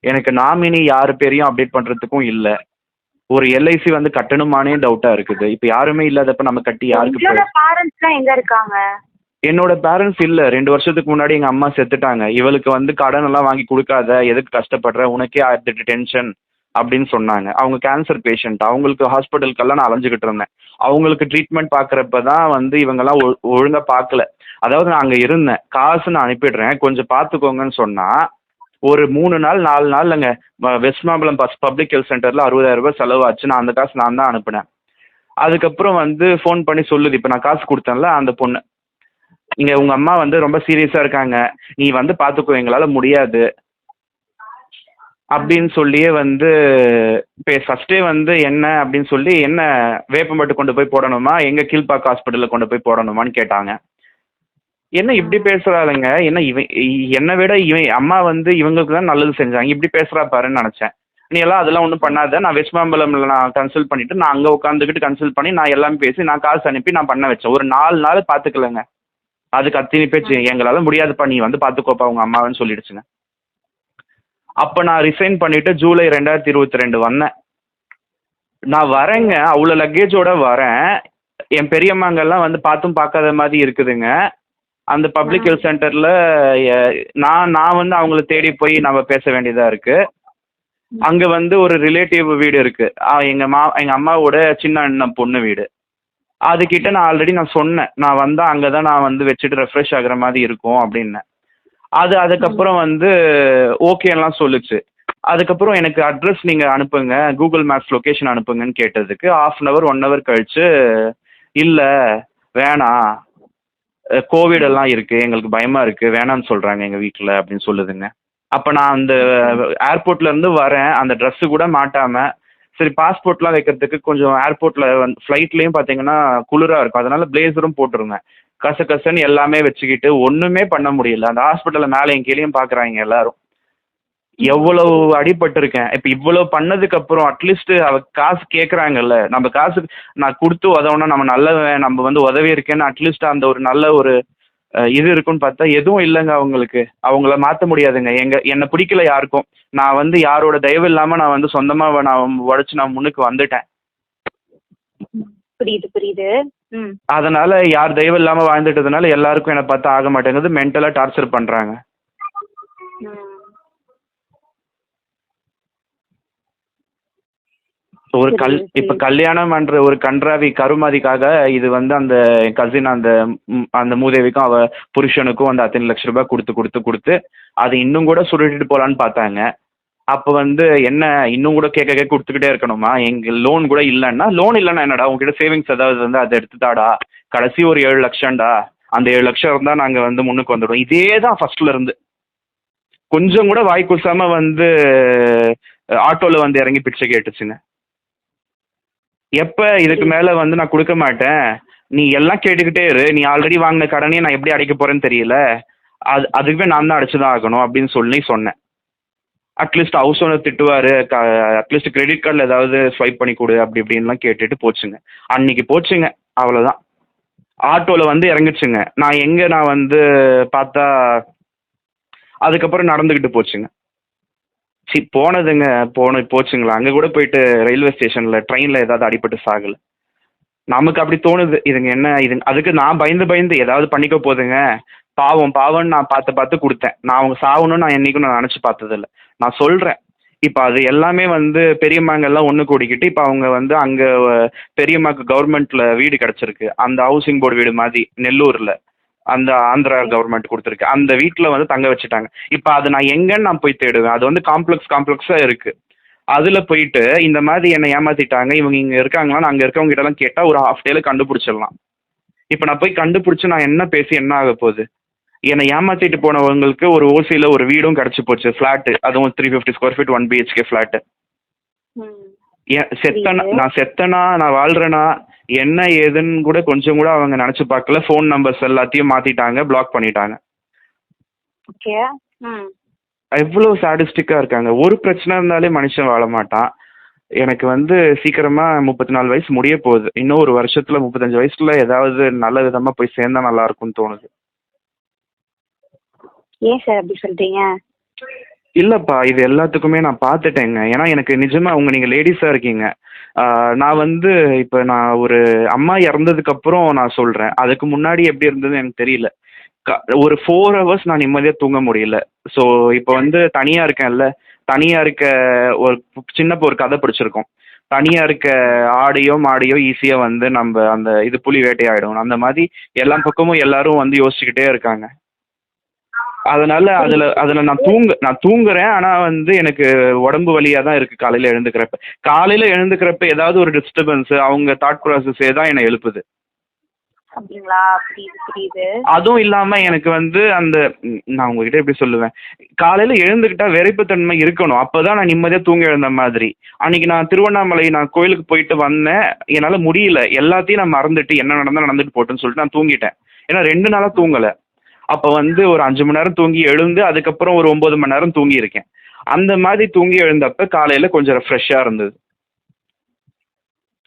எனக்கு நாமினி யார் பேரையும் அப்டேட் பண்ணுறதுக்கும் இல்லை. ஒரு எல்ஐசி வந்து கட்டணுமானே டவுட்டாக இருக்குது. இப்போ யாருமே இல்லாதப்ப நம்ம கட்டி யாருக்கு? பேரண்ட்ஸ்லாம் எங்க இருக்காங்க? என்னோட பேரண்ட்ஸ் இல்லை, 2 வருஷத்துக்கு முன்னாடி எங்கள் அம்மா செத்துட்டாங்க. இவளுக்கு வந்து கடன் எல்லாம் வாங்கி கொடுக்காத, எதுக்கு கஷ்டப்படுற, உனக்கே ஆயிரத்தெட்டு டென்ஷன் அப்படின்னு சொன்னாங்க. அவங்க கேன்சர் பேஷண்ட், அவங்களுக்கு ஹாஸ்பிட்டலுக்கெல்லாம் நான் அலைஞ்சிக்கிட்டு இருந்தேன். அவங்களுக்கு ட்ரீட்மெண்ட் பார்க்குறப்ப தான் வந்து இவங்கெல்லாம் ஒழுங்காக பார்க்கல. அதாவது நான் அங்கே இருந்தேன், காசு நான் அனுப்பிடுறேன் கொஞ்சம் பார்த்துக்கோங்கன்னு சொன்னால் ஒரு 3 நாள் 4 நாள்லங்க வெஸ்ட் மாம்பலம் பப்ளிக் ஹெல்த் சென்டரில் 60,000 ரூபாய் செலவாச்சு. நான் அந்த காசு நான் தான் அனுப்புனேன். அதுக்கப்புறம் வந்து ஃபோன் பண்ணி சொல்லுது, இப்போ நான் காசு கொடுத்தேன்ல அந்த பொண்ணு, இங்கே உங்கள் அம்மா வந்து ரொம்ப சீரியஸாக இருக்காங்க, நீ வந்து பார்த்துக்கோ, எங்களால் முடியாது அப்படின்னு சொல்லியே வந்து ஃபர்ஸ்டே வந்து என்ன அப்படின்னு சொல்லி, என்ன வேப்பம்பட்டு கொண்டு போய் போடணுமா, எங்கள் கீழ்ப்பாக்கம் ஹாஸ்பிட்டலில் கொண்டு போய் போடணுமான்னு கேட்டாங்க. என்ன இப்படி பேசுறாளுங்க, என்ன இவன் என்னை விட இவன் அம்மா வந்து இவங்களுக்கு தான் நல்லது செஞ்சாங்க, இப்படி பேசுறா பாருன்னு நினச்சேன். நீ எல்லாம் அதெல்லாம் ஒன்றும் பண்ணாத, நான் வெஸ்ட் மாம்பலமில் நான் கன்சல்ட் பண்ணிவிட்டு நான் அங்கே உட்காந்துக்கிட்டு கன்சல்ட் பண்ணி நான் எல்லாம் பேசி நான் காசு அனுப்பி நான் பண்ண வச்சேன். ஒரு 4 நாள் பார்த்துக்கலங்க. அதுக்கு அத்தினி பேச்சு, எங்களால் முடியாதுப்பா, நீ வந்து பார்த்துக்கோப்பா உங்கள் அம்மாவன்னு சொல்லிடுச்சுங்க. அப்போ நான் ரிசைன் பண்ணிவிட்டு ஜூலை 2022 வந்தேன். நான் வரேங்க, அவ்வளோ லக்கேஜோட வரேன். என் பெரியம்மாங்கெல்லாம் வந்து பார்த்தும் பார்க்காத மாதிரி இருக்குதுங்க. அந்த பப்ளிக் ஹெல்த் சென்டரில் நான் வந்து அவங்கள தேடி போய் நம்ம பேச வேண்டியதாக இருக்குது. அங்கே வந்து ஒரு ரிலேட்டிவ் வீடு இருக்குது, எங்கள் அம்மாவோட சின்ன அண்ணன் பொண்ணு வீடு. அதுக்கிட்ட நான் ஆல்ரெடி நான் சொன்னேன், நான் வந்தால் அங்கே தான் நான் வந்து வச்சுட்டு ரெஃப்ரெஷ் ஆகுற மாதிரி இருக்கும் அப்படின்னேன். அதுக்கப்புறம் வந்து ஓகேலாம் சொல்லுச்சு. அதுக்கப்புறம் எனக்கு அட்ரஸ் நீங்கள் அனுப்புங்க, கூகுள் மேப்ஸ் லொக்கேஷன் அனுப்புங்கன்னு கேட்டதுக்கு 1/2 hour 1 hour கழிச்சு, இல்லை வேணாம், கோவிட் எல்லாம் இருக்குது, எங்களுக்கு பயமாக இருக்குது, வேணான்னு சொல்கிறாங்க எங்கள் வீட்டில் அப்படின்னு சொல்லுதுங்க. அப்போ நான் அந்த ஏர்போர்ட்லேருந்து வரேன், அந்த ட்ரெஸ்ஸு கூட மாட்டாமல், சரி பாஸ்போர்ட்லாம் வைக்கிறதுக்கு கொஞ்சம் ஏர்போர்ட்டில் வந்து ஃப்ளைட்லேயும் பார்த்தீங்கன்னா குளிராக இருக்கும், அதனால் பிளேசரும் போட்டுருங்க. கசன்னு எல்லாமே வச்சுக்கிட்டு ஒன்றுமே பண்ண முடியல. அந்த ஹாஸ்பிட்டலில் மேலேயும் கீழேயும் பார்க்குறாங்க எல்லாரும். எவ்வளவு அடிபட்டிருக்கேன். இப்போ இவ்வளோ பண்ணதுக்கப்புறம் அட்லீஸ்ட் அவ காசு கேட்குறாங்கல்ல, நம்ம காசு நான் கொடுத்து உதவுனா நம்ம நல்லவன், நம்ம வந்து உதவி இருக்கேன்னு அட்லீஸ்ட் அந்த ஒரு நல்ல ஒரு இது இருக்குன்னு பார்த்தா எதுவும் இல்லைங்க அவங்களுக்கு. அவங்கள மாற்ற முடியாதுங்க. என்னை பிடிக்கல யாருக்கும். நான் வந்து யாரோட தயவு இல்லாமல் நான் வந்து சொந்தமாக நான் உழைச்சி நான் முன்னுக்கு வந்துட்டேன். புரியுது புரியுது. அதனால யார் தயவு இல்லாமல் வாழ்ந்துட்டதுனால எல்லாருக்கும் என்னை பார்த்தா ஆக மாட்டேங்குது, மென்டலாக டார்ச்சர் பண்ணுறாங்க. ஒரு இப்போ கல்யாணம் பண்ற ஒரு கன்றாவி கருமாதிக்காக இது வந்து அந்த கசின் அந்த மூதேவிக்கும் அவ புருஷனுக்கும் வந்து அத்தனை லட்ச ரூபாய் கொடுத்து அது இன்னும் கூட சுருட்டிட்டு போலான்னு பார்த்தாங்க. அப்போ வந்து என்ன இன்னும் கூட கேட்க கொடுத்துக்கிட்டே இருக்கணுமா, எங்கள் லோன் கூட இல்லைன்னா, லோன் இல்லைன்னா என்னடா உங்ககிட்ட சேவிங்ஸ் ஏதாவது வந்து அதை எடுத்துட்டாடா, கடைசி ஒரு 7 லட்சம்டா, அந்த 7 லட்சம் இருந்தால் நாங்கள் வந்து முன்னுக்கு வந்துடுவோம். இதே தான் ஃபர்ஸ்ட்ல இருந்து. கொஞ்சம் கூட வாய் கூசாம வந்து ஆட்டோவில் வந்து இறங்கி பிச்சை கேட்டுச்சுங்க. எப்போ இதுக்கு மேலே வந்து நான் கொடுக்க மாட்டேன், நீ எல்லாம் கேட்டுக்கிட்டே இரு, நீ ஆல்ரெடி வாங்கின கடனையே நான் எப்படி அடைக்க போகிறேன்னு தெரியல, அதுக்குமே நான் தான் அடைச்சு தான் ஆகணும் அப்படின்னு சொல்லி சொன்னேன். அட்லீஸ்ட் ஹவுஸ் ஓனர் திட்டுவார், அட்லீஸ்ட் கிரெடிட் கார்டில் ஏதாவது ஸ்வைப் பண்ணி கொடு அப்படி இப்படின்லாம் கேட்டுட்டு போச்சுங்க. அன்னைக்கு போச்சுங்க, அவ்வளோதான். ஆட்டோவில் வந்து இறங்குச்சுங்க. நான் வந்து பார்த்தா அதுக்கப்புறம் நடந்துக்கிட்டு போச்சுங்க. போனதுங்க போச்சுங்களா, அங்கே கூட போயிட்டு ரயில்வே ஸ்டேஷனில் ட்ரெயினில் ஏதாவது அடிபட்டு சாகலை. நமக்கு அப்படி தோணுது, இதுங்க என்ன இது, அதுக்கு நான் பயந்து ஏதாவது பண்ணிக்க போதுங்க, பாவம்னு நான் பார்த்து கொடுத்தேன். நான் அவங்க சாகணும்னு நான் என்றைக்கும் நான் நினச்சி பார்த்ததில்ல. நான் சொல்கிறேன், இப்போ அது எல்லாமே வந்து பெரியம்மாங்கெல்லாம் ஒன்று கூடிக்கிட்டு இப்போ அவங்க வந்து அங்கே பெரியம்மாவுக்கு கவர்மெண்ட்டில் வீடு கிடச்சிருக்கு, அந்த ஹவுசிங் போர்டு வீடு மாதிரி நெல்லூரில், அந்த ஆந்திரா கவர்மெண்ட் கொடுத்துருக்கு, அந்த வீட்டில் வந்து தங்க வச்சுட்டாங்க. இப்போ அது நான் எங்கன்னு நான் போய் தேடுவேன், அது வந்து காம்ப்ளெக்ஸாக இருக்குது. அதில் போயிட்டு இந்த மாதிரி என்னை ஏமாற்றிட்டாங்க, இவங்க இங்கே இருக்காங்களான்னு அங்கே இருக்கவங்க கிட்டலாம் கேட்டால் ஒரு ஹாஃப் டேல கண்டுபிடிச்சிடலாம். இப்போ நான் போய் கண்டுபிடிச்சி நான் என்ன பேசி என்ன ஆக போகுது? என்னை ஏமாற்றிட்டு போனவங்களுக்கு ஒரு ஓசியில் ஒரு வீடும் கிடச்சி போச்சு, ஃப்ளாட்டு, அதுவும் 350 ஸ்கொயர் ஃபீட் 1 BHK ஃப்ளாட்டு. நான் செத்தனா நான் வாழ்கிறேனா என்ன ஏதுன்னு கூட கொஞ்சம் கூட அவங்க நினச்சி பார்க்கல. ஃபோன் நம்பர்ஸ் எல்லாத்தையும் மாற்றிட்டாங்க, பிளாக் பண்ணிட்டாங்க. எவ்வளோ சாடிஸ்டிக்காக இருக்காங்க. ஒரு பிரச்சனை இருந்தாலே மனுஷன் வாழ மாட்டான். எனக்கு வந்து சீக்கிரமாக 34 வயசு முடிய போகுது, இன்னும் ஒரு வருஷத்தில் 35 வயசுல ஏதாவது நல்ல விதமாக போய் சேர்ந்தா நல்லா இருக்கும்னு தோணுது. ஏன் சார் அப்படி சொல்கிறீங்க? இல்லைப்பா, இது எல்லாத்துக்குமே நான் பார்த்துட்டேங்க. ஏன்னா எனக்கு நிஜமாக நீங்கள் லேடிஸாக இருக்கீங்க. நான் வந்து இப்போ நான் ஒரு அம்மா இறந்ததுக்கப்புறம் நான் சொல்கிறேன், அதுக்கு முன்னாடி எப்படி இருந்ததுன்னு எனக்கு தெரியல. ஒரு 4 hours நான் நிம்மதியாக தூங்க முடியல. ஸோ இப்போ வந்து தனியாக இருக்கேன்ல, தனியாக இருக்க ஒரு ஒரு கதை பிடிச்சிருக்கோம். தனியாக இருக்க ஆடையோ மாடையோ ஈஸியாக வந்து நம்ம அந்த இது புலி வேட்டையாயிடும், அந்த மாதிரி எல்லா பக்கமும் எல்லாரும் வந்து யோசிச்சுக்கிட்டே இருக்காங்க. அதனால அதுல நான் தூங்குறேன். ஆனா வந்து எனக்கு உடம்பு வலியா தான் இருக்கு காலையில எழுந்துக்கிறப்ப ஏதாவது ஒரு டிஸ்டர்பன்ஸ் அவங்க தாட் ப்ராசஸே தான் என்னை எழுப்புது. அப்படிங்களா? புரியுது புரியுது. அதுவும் இல்லாம எனக்கு வந்து நான் உங்ககிட்ட எப்படி சொல்லுவேன், காலையில எழுந்துக்கிட்டா விரைப்புத்தன்மை இருக்கணும். அப்பதான் நான் நிம்மதியா தூங்க எழுந்த மாதிரி. அன்னைக்கு நான் திருவண்ணாமலை கோயிலுக்கு போயிட்டு வந்தேன். என்னால முடியல. எல்லாத்தையும் நான் மறந்துட்டு என்ன நடந்தா நடந்துட்டு போட்டுன்னு சொல்லிட்டு நான் தூங்கிட்டேன். ஏன்னா 2 நாளா தூங்கல. அப்ப வந்து ஒரு 5 மணி நேரம் தூங்கி எழுந்து அதுக்கப்புறம் ஒரு 9 மணி நேரம் தூங்கி இருக்கேன். அந்த மாதிரி தூங்கி எழுந்தப்ப காலையில கொஞ்சம் ஃப்ரெஷ்ஷா இருந்தது.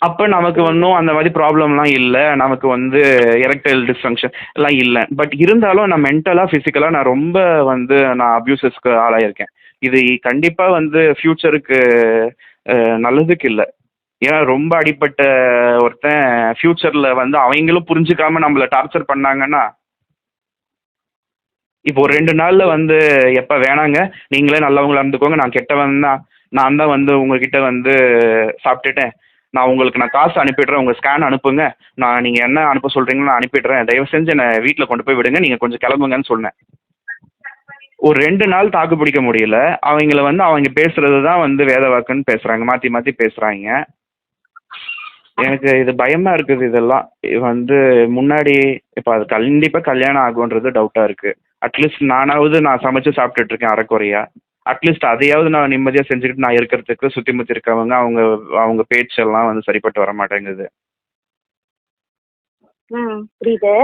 அப்ப நமக்கு ஒன்றும் அந்த மாதிரி ப்ராப்ளம்லாம் இல்லை. நமக்கு வந்து எரெக்டைல் டிஸ்ஃபங்க்ஷன் எல்லாம் இல்லை. பட் இருந்தாலும் நான் மென்டலாக ஃபிசிக்கலாக நான் ரொம்ப வந்து நான் அப்யூசஸ்க்கு ஆளாயிருக்கேன். இது கண்டிப்பாக வந்து ஃப்யூச்சருக்கு நல்லதுக்கு இல்லை. ஏன்னா ரொம்ப அடிப்பட்ட ஒருத்தன் ஃப்யூச்சரில் வந்து அவங்களும் புரிஞ்சுக்காம நம்மளை டார்ச்சர் பண்ணாங்கன்னா, இப்போ ஒரு 2 நாளில் வந்து எப்போ வேணாங்க நீங்களே நல்லவங்களா இருந்துக்கோங்க, நான் கெட்டவன் தான், நான் தான் வந்து உங்ககிட்ட வந்து சாப்பிட்டுட்டேன், நான் காசு அனுப்பிடுறேன், உங்கள் ஸ்கேன் அனுப்புங்க, நீங்கள் என்ன அனுப்ப சொல்கிறீங்களோ நான் அனுப்பிடுறேன், தயவு செஞ்சு என்னை வீட்டில் கொண்டு போய் விடுங்க, நீங்கள் கொஞ்சம் கிளம்புங்கன்னு சொன்னேன். ஒரு 2 நாள் தாக்கு பிடிக்க முடியல. அவங்கள வந்து அவங்க பேசுறது தான் வந்து வேத வாக்குன்னு பேசுகிறாங்க, மாற்றி மாற்றி பேசுகிறாங்க. எனக்கு இது பயமாக இருக்குது. இதெல்லாம் வந்து முன்னாடி இப்போ அது கண்டிப்பாக கல்யாணம் ஆகுன்றது டவுட்டாக இருக்குது. அட்லீஸ்ட் நான் சமைச்சு சாப்பிட்டுட்டு இருக்கேன் அரைக்குறையா. அட்லீஸ்ட் அதையாவது நான் நிம்மதியாக செஞ்சுக்கிட்டு நான் இருக்கிறதுக்கு சுற்றி முற்றி இருக்கவங்க அவங்க பேச்செல்லாம் வந்து சரிப்பட்டு வர மாட்டேங்குது. புரியுது.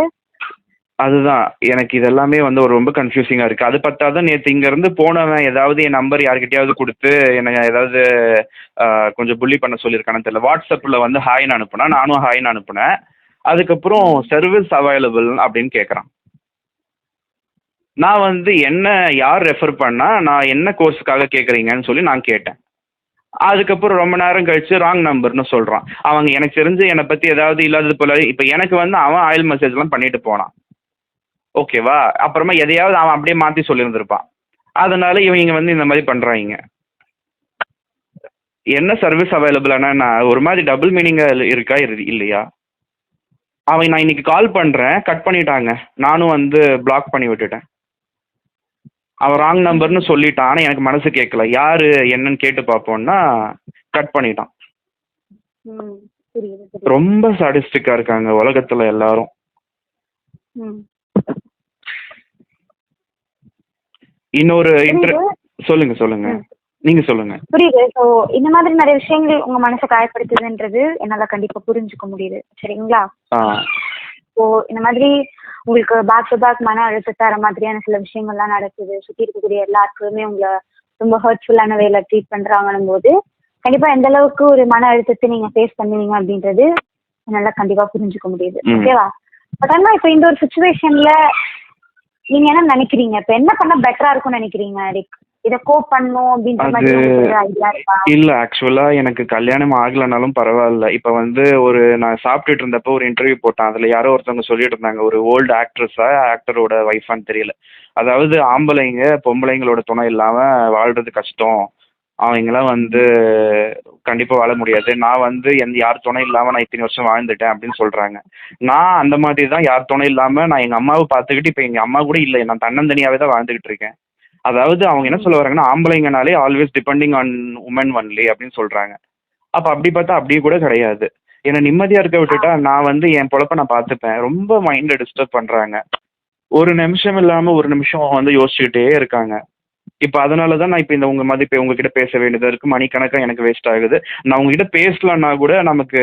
அதுதான் எனக்கு இதெல்லாமே வந்து ஒரு ரொம்ப கன்ஃபியூசிங்காக இருக்குது. அது பத்தாதான் நேற்று இங்கேருந்து போனவன் ஏதாவது என் நம்பர் யார்கிட்டயாவது கொடுத்து என்னை ஏதாவது கொஞ்சம் புள்ளி பண்ண சொல்லியிருக்கானு தெரியல. வாட்ஸ்அப்பில் வந்து ஹாய்னு அனுப்புனா, நானும் ஹாய்னு அனுப்புனேன். அதுக்கப்புறம் சர்வீஸ் அவைலபிள் அப்படின்னு கேட்குறான். நான் வந்து என்ன யார் ரெஃபர் பண்ணா, நான் என்ன கோர்ஸுக்காக கேட்குறீங்கன்னு சொல்லி நான் கேட்டேன். அதுக்கப்புறம் ரொம்ப நேரம் கழிச்சு ராங் நம்பர்னு சொல்கிறான். அவங்க எனக்கு தெரிஞ்சு என்னை பற்றி ஏதாவது இல்லாதது போல. இப்போ எனக்கு வந்து அவன் ஆயில் மெசேஜ்லாம் பண்ணிட்டு போனான், ஓகேவா? அப்புறமா எதையாவது அவன் அப்படியே மாற்றி சொல்லியிருந்திருப்பான். அதனால இவங்க வந்து இந்த மாதிரி பண்ணுறாங்க. என்ன சர்வீஸ் அவைலபிளானா நான் ஒரு மாதிரி டபுள் மீனிங்காக இருக்கா இல்லையா? நான் இன்னைக்கு கால் பண்ணுறேன், கட் பண்ணிட்டாங்க. நானும் வந்து பிளாக் பண்ணி விட்டுட்டேன். அவன் ராங் நம்பர்னு சொல்லிட்டான். ஆனால் எனக்கு மனசு கேட்கல. யார் என்னன்னு கேட்டு பார்ப்போன்னா கட் பண்ணிட்டான். ரொம்ப சாடிஸ்டிக்காக இருக்காங்க உலகத்தில் எல்லாரும். இன்னொரு சொல்லுங்க நீங்க சொல்லுங்க. புரியுது. ஸோ இந்த மாதிரி நிறைய விஷயங்கள் உங்க மனசை காயப்படுத்துதுன்றது என்னால கண்டிப்பா புரிஞ்சுக்க முடியுது. சரிங்களா? ஸோ இந்த மாதிரி உங்களுக்கு பேக் டு பேக் மன அழுத்தம் தர மாதிரியான சில விஷயங்கள்லாம் நடக்குது. சுற்றி இருக்கக்கூடிய எல்லாருக்குமே உங்களை ரொம்ப ஹர்ட்ஃபுல்லான வேலை ட்ரீட் பண்றாங்கன்னும் போது கண்டிப்பா எந்த அளவுக்கு ஒரு மன அழுத்தத்தை நீங்க ஃபேஸ் பண்ணுவீங்க அப்படின்றது என்னால கண்டிப்பா புரிஞ்சுக்க முடியுது. ஓகேவா? பட் ஆனா இப்போ இந்த ஒரு சுச்சுவேஷன்ல நீங்க என்ன நினைக்கிறீங்க? இப்போ என்ன பண்ணா பெட்டரா இருக்கும்னு நினைக்கிறீங்க? இதை கோப் பண்ணும் அப்படின்ற மாதிரி ஐடியா இருக்கா? இல்ல, ஆக்சுவலா எனக்கு கல்யாணம் ஆகலனாலும் பரவாயில்ல. இப்ப வந்து நான் சாப்பிட்டுட்டு இருந்தப்போ ஒரு இன்டர்வியூ போட்டேன். அதுல யாரோ ஒருத்தவங்க சொல்லிட்டு இருந்தாங்க, ஒரு ஓல்டு ஆக்டரோட வைஃபான்னு தெரியல. அதாவது ஆம்பளைங்க பொம்பளைங்களோட துணை இல்லாம வாழ்றது கஷ்டம், அவங்களாம் வந்து கண்டிப்பா வாழ முடியாது. நான் வந்து யார் துணை இல்லாம நான் இத்தனை வருஷம் வாழ்ந்துட்டேன் அப்படின்னு சொல்றாங்க. நான் அந்த மாதிரி தான் யார் துணை இல்லாம நான் எங்க அம்மாவை பார்த்துக்கிட்டு இப்ப எங்க அம்மா கூட இல்லை, நான் தன்னந்தனியாவே தான் வாழ்ந்துகிட்டு இருக்கேன். அதாவது அவங்க என்ன சொல்ல வராங்கன்னா, ஆம்பளைங்கனாலே always depending on woman only அப்படின்னு சொல்றாங்க. அப்ப அப்படி பார்த்தா அப்படியே கூட கிடையாது. என்னை நிம்மதியா இருக்க விட்டுட்டா நான் வந்து என் பொழப்ப நான் பார்த்துப்பேன். ரொம்ப மைண்டை டிஸ்டர்ப் பண்றாங்க. ஒரு நிமிஷம் இல்லாம ஒரு நிமிஷம் வந்து யோசிச்சுக்கிட்டே இருக்காங்க. இப்ப அதனாலதான் நான் இப்ப உங்க மாதிரி இப்ப உங்ககிட்ட பேச வேண்டியதா இருக்கு. மணிக்கணக்கா எனக்கு வேஸ்ட் ஆகுது. நான் உங்ககிட்ட பேசலன்னா கூட நமக்கு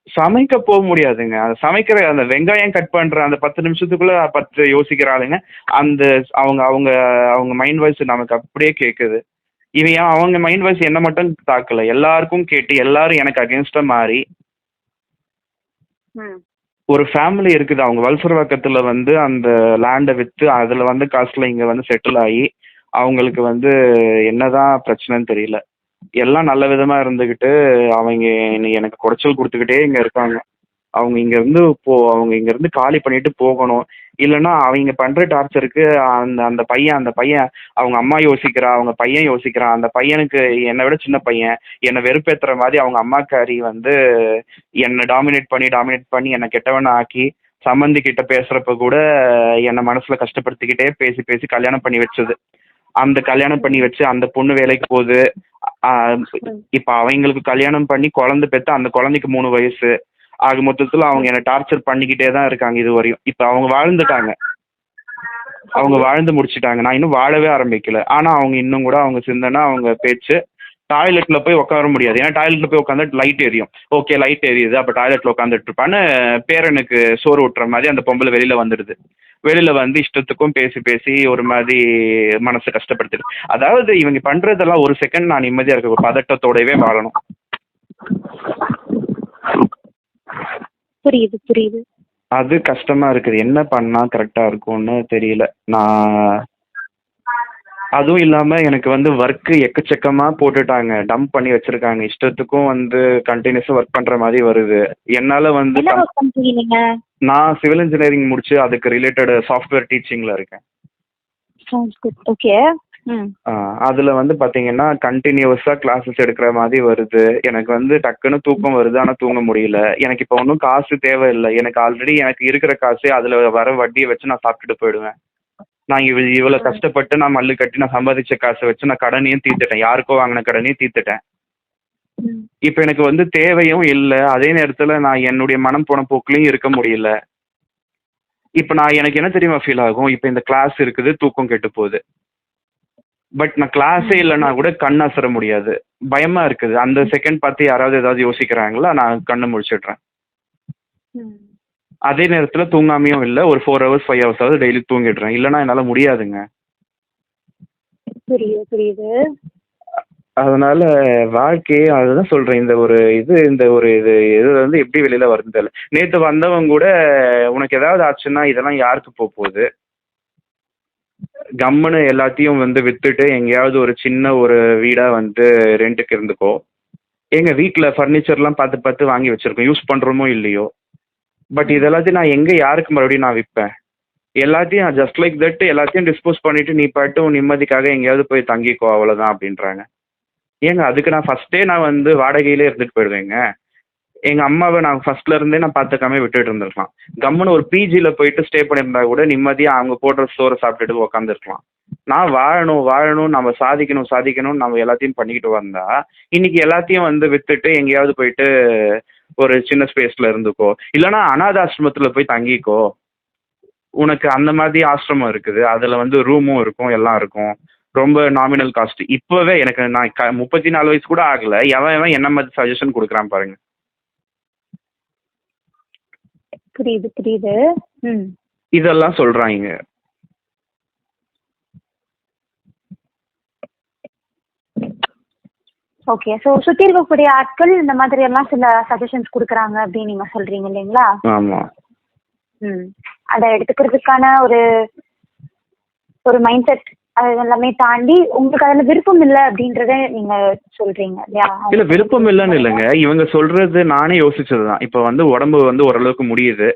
சமைக்க போக முடியாதுங்க. சமைக்கிற அந்த வெங்காயம் கட் பண்ற அந்த 10 நிமிஷத்துக்குள்ள 10 யோசிக்கிற ஆளுங்க. அந்த அவங்க அவங்க அவங்க மைண்ட் வாய்ஸ் நமக்கு அப்படியே கேட்குது. அவங்க மைண்ட் வாய்ஸ் என்ன மட்டும் தாக்கல, எல்லாருக்கும் கேட்டு எல்லாரும் எனக்கு அகேன்ஸ்டா மாறி ஒரு ஃபேமிலி இருக்குது. அவங்க வல்சரவாக்கத்துல வந்து அந்த லேண்டை வித்து அதுல வந்து காசுல இங்க வந்து செட்டில் ஆகி அவங்களுக்கு வந்து என்னதான் பிரச்சனைன்னு தெரியல. எல்லாம் நல்ல விதமா இருந்துகிட்டு அவங்க எனக்கு குடைச்சல் கொடுத்துக்கிட்டே இங்க இருக்காங்க. அவங்க இங்க இருந்து காலி பண்ணிட்டு போகணும். இல்லைன்னா அவங்க பண்ற டார்ச்சருக்கு அந்த பையன் அவங்க அம்மா யோசிக்கிறா, அவங்க பையன் யோசிக்கிறான். அந்த பையனுக்கு என்னை விட சின்ன பையன், என்னை வெறுப்பேற்றுற மாதிரி அவங்க அம்மாக்காரி வந்து என்னை டாமினேட் பண்ணி என்னை கெட்டவனை ஆக்கி சம்மந்தி கிட்ட பேசுறப்ப கூட என்னை மனசுல கஷ்டப்படுத்திக்கிட்டே பேசி பேசி கல்யாணம் பண்ணி வச்சது. அந்த கல்யாணம் பண்ணி வச்சு அந்த பொண்ணு வேலைக்கு போகுது. இப்ப அவங்களுக்கு கல்யாணம் பண்ணி குழந்தை பெற்று அந்த குழந்தைக்கு 3 வயசு ஆக மொத்தத்துல அவங்க என்ன டார்ச்சர் பண்ணிக்கிட்டே தான் இருக்காங்க இது வரையும். இப்ப அவங்க வாழ்ந்துட்டாங்க, அவங்க வாழ்ந்து முடிச்சுட்டாங்க, நான் இன்னும் வாழவே ஆரம்பிக்கல. ஆனா அவங்க இன்னும் கூட அவங்க சிந்தனை அவங்க பேச்சு. டாய்லெட்ல போய் உட்கார முடியாது, ஏன்னா டாய்லெட்ல போய் உட்காந்து லைட் எரியும். ஓகே லைட் எரியுது, அப்ப டாய்லெட்ல உட்காந்துட்டு இருப்பான்னு பேரனுக்கு சோறு ஊட்டுற மாதிரி அந்த பொம்பளை வெளியில வந்துடுது. வெளியில வந்து இஷ்டத்துக்கும் பேசி பேசி ஒரு மாதிரி மனசு கஷ்டப்படுத்துது. அதாவது இவங்க பண்றதெல்லாம் ஒரு செகண்ட் நான் நிம்மதியா இருக்க ஒரு பதட்டத்தோடவே வாழணும். புரியுது புரியுது. அது கஷ்டமா இருக்குது. என்ன பண்ணா கரெக்டா இருக்கும்னு தெரியல. நான் அதுவும் இல்லாம எனக்கு வந்து ஒர்க்கு எக்கச்சக்கமா போட்டுட்டாங்க, டம்ப் பண்ணி வச்சிருக்காங்க. இஷ்டத்துக்கும் வந்து கண்டினியூஸா ஒர்க் பண்ற மாதிரி வருது. என்னால வந்து என்ன ஒர்க் பண்றீங்க நீங்க? நான் சிவில் இன்ஜினியரிங் முடிச்சு அதுக்கு ரிலேட்டட் சாஃப்ட்வேர் டீச்சிங்ல இருக்கேன். ஓகே. அதுல வந்து பாத்தீங்கன்னா கண்டினியூஸா கிளாஸஸ் எடுக்கிற மாதிரி வருது. எனக்கு வந்து டக்குன்னு தூக்கம் வருது, ஆனா தூங்க முடியல. எனக்கு இப்ப ஒன்றும் காசு தேவையில்லை. எனக்கு ஆல்ரெடி எனக்கு இருக்கிற காசு அதுல வர வட்டியை வச்சு நான் சாப்பிட்டுட்டு போயிடுவேன். நான் இவ்வளவு கஷ்டப்பட்டு நான் மல்லு கட்டி நான் சம்பாதிச்ச காசை வச்சு நான் கடனையும் தீர்த்துட்டேன், யாருக்கோ வாங்கின கடனையும் தீர்த்துட்டேன். இப்ப எனக்கு வந்து தேவையும் இல்லை. அதே நேரத்துல நான் என்னுடைய மனம் போன போக்குலயும் இருக்க முடியல. இப்ப நான் எனக்கு என்ன தெரியுமா ஃபீல் ஆகும், இப்ப இந்த கிளாஸ் இருக்குது, தூக்கம் கெட்டு போகுது. பட் நான் கிளாஸே இல்லைன்னா கூட கண் அசர முடியாது, பயமா இருக்குது. அந்த செகண்ட் பார்த்து யாராவது ஏதாவது யோசிக்கிறாங்களா, நான் கண்ணு முழிச்சிடுறேன். அதே நேரத்துல தூங்காமையும் இல்லை, ஒரு 4 hours 5 hours டெய்லி தூங்கிடுறேன். இல்லைன்னா என்னால முடியாதுங்க. புரியுது புரியுது. அதனால வாழ்க்கையே அதுதான் சொல்றேன். இந்த ஒரு இது வந்து எப்படி வெளியில வருதுன்னு தெரியல. நேத்து வந்தவங்க கூட உனக்கு ஏதாவது ஆச்சுன்னா இதெல்லாம் யாருக்கு போகுது, கம்முன்னு எல்லாத்தையும் வந்து வித்துட்டு எங்கேயாவது ஒரு சின்ன ஒரு வீடா வந்து ரெண்டுக்கு இருந்துக்கோ. எங்க வீட்டுல ஃபர்னிச்சர்லாம் பார்த்து பார்த்து வாங்கி வச்சிருக்கோம், யூஸ் பண்றோமோ இல்லையோ. பட் இதெல்லாத்தையும் நான் எங்க யாருக்கு மறுபடியும் நான் விற்பேன்? எல்லாத்தையும் ஜஸ்ட் லைக் தட் எல்லாத்தையும் டிஸ்போஸ் பண்ணிட்டு நீ பாட்டு உன் நிம்மதிக்காக எங்கேயாவது போய் தங்கிக்கோ, அவ்வளவுதான் அப்படின்றாங்க. ஏங்க அதுக்கு நான் ஃபர்ஸ்டே நான் வந்து வாடகையிலே இருந்துட்டு போயிடுவேங்க. எங்க அம்மாவை நான் ஃபர்ஸ்ட்ல இருந்தே நான் பார்த்துக்காம விட்டுட்டு இருந்திருக்கலாம். கம்முன்னு ஒரு பிஜியில போயிட்டு ஸ்டே பண்ணியிருந்தா கூட நிம்மதியா அவங்க போடுற சோறை சாப்பிட்டுட்டு உட்காந்துருக்கலாம். நான் வாழணும் நம்ம சாதிக்கணும் நம்ம எல்லாத்தையும் பண்ணிக்கிட்டு வந்தா இன்னைக்கு எல்லாத்தையும் வந்து வித்துட்டு எங்கேயாவது போயிட்டு ஒரு சின்ன ஸ்பேஸ்ல இருந்துக்கோ, இல்லைன்னா அனாதாசிரமத்துல போய் தங்கிக்கோ. உனக்கு அந்த மாதிரி ஆசிரமம் இருக்குது, அதுல வந்து ரூமும் இருக்கும், எல்லாம் இருக்கும், ரொம்ப நாமினல் காஸ்ட். இப்பவே எனக்கு நான் 34 வயசு கூட ஆகல, எவன் என்ன மாதிரி சஜஷன் கொடுக்குறான் பாருங்க. புரியுது புரியுது. இதெல்லாம் சொல்றாங்க. ஓகே. சோ சுத்தி இருக்கக்கூடிய ஆட்கள் இந்த மாதிரி எல்லாம் சில சஜஷன்ஸ் கொடுக்குறாங்க அப்படின்னு நீங்க சொல்றீங்க இல்லைங்களா? ஆமா. அதை எடுத்துக்கிறதுக்கான ஒரு மைண்ட் செட் அது எல்லாமே தாண்டி உங்களுக்கு அதுல விருப்பம் இல்லை அப்படின்றத நீங்க சொல்றீங்க இல்லையா? இல்ல விருப்பம் இல்லைன்னு இல்லைங்க, இவங்க சொல்றது நானே யோசிச்சதுதான். இப்ப வந்து உடம்பு வந்து ஓரளவுக்கு முடியுது,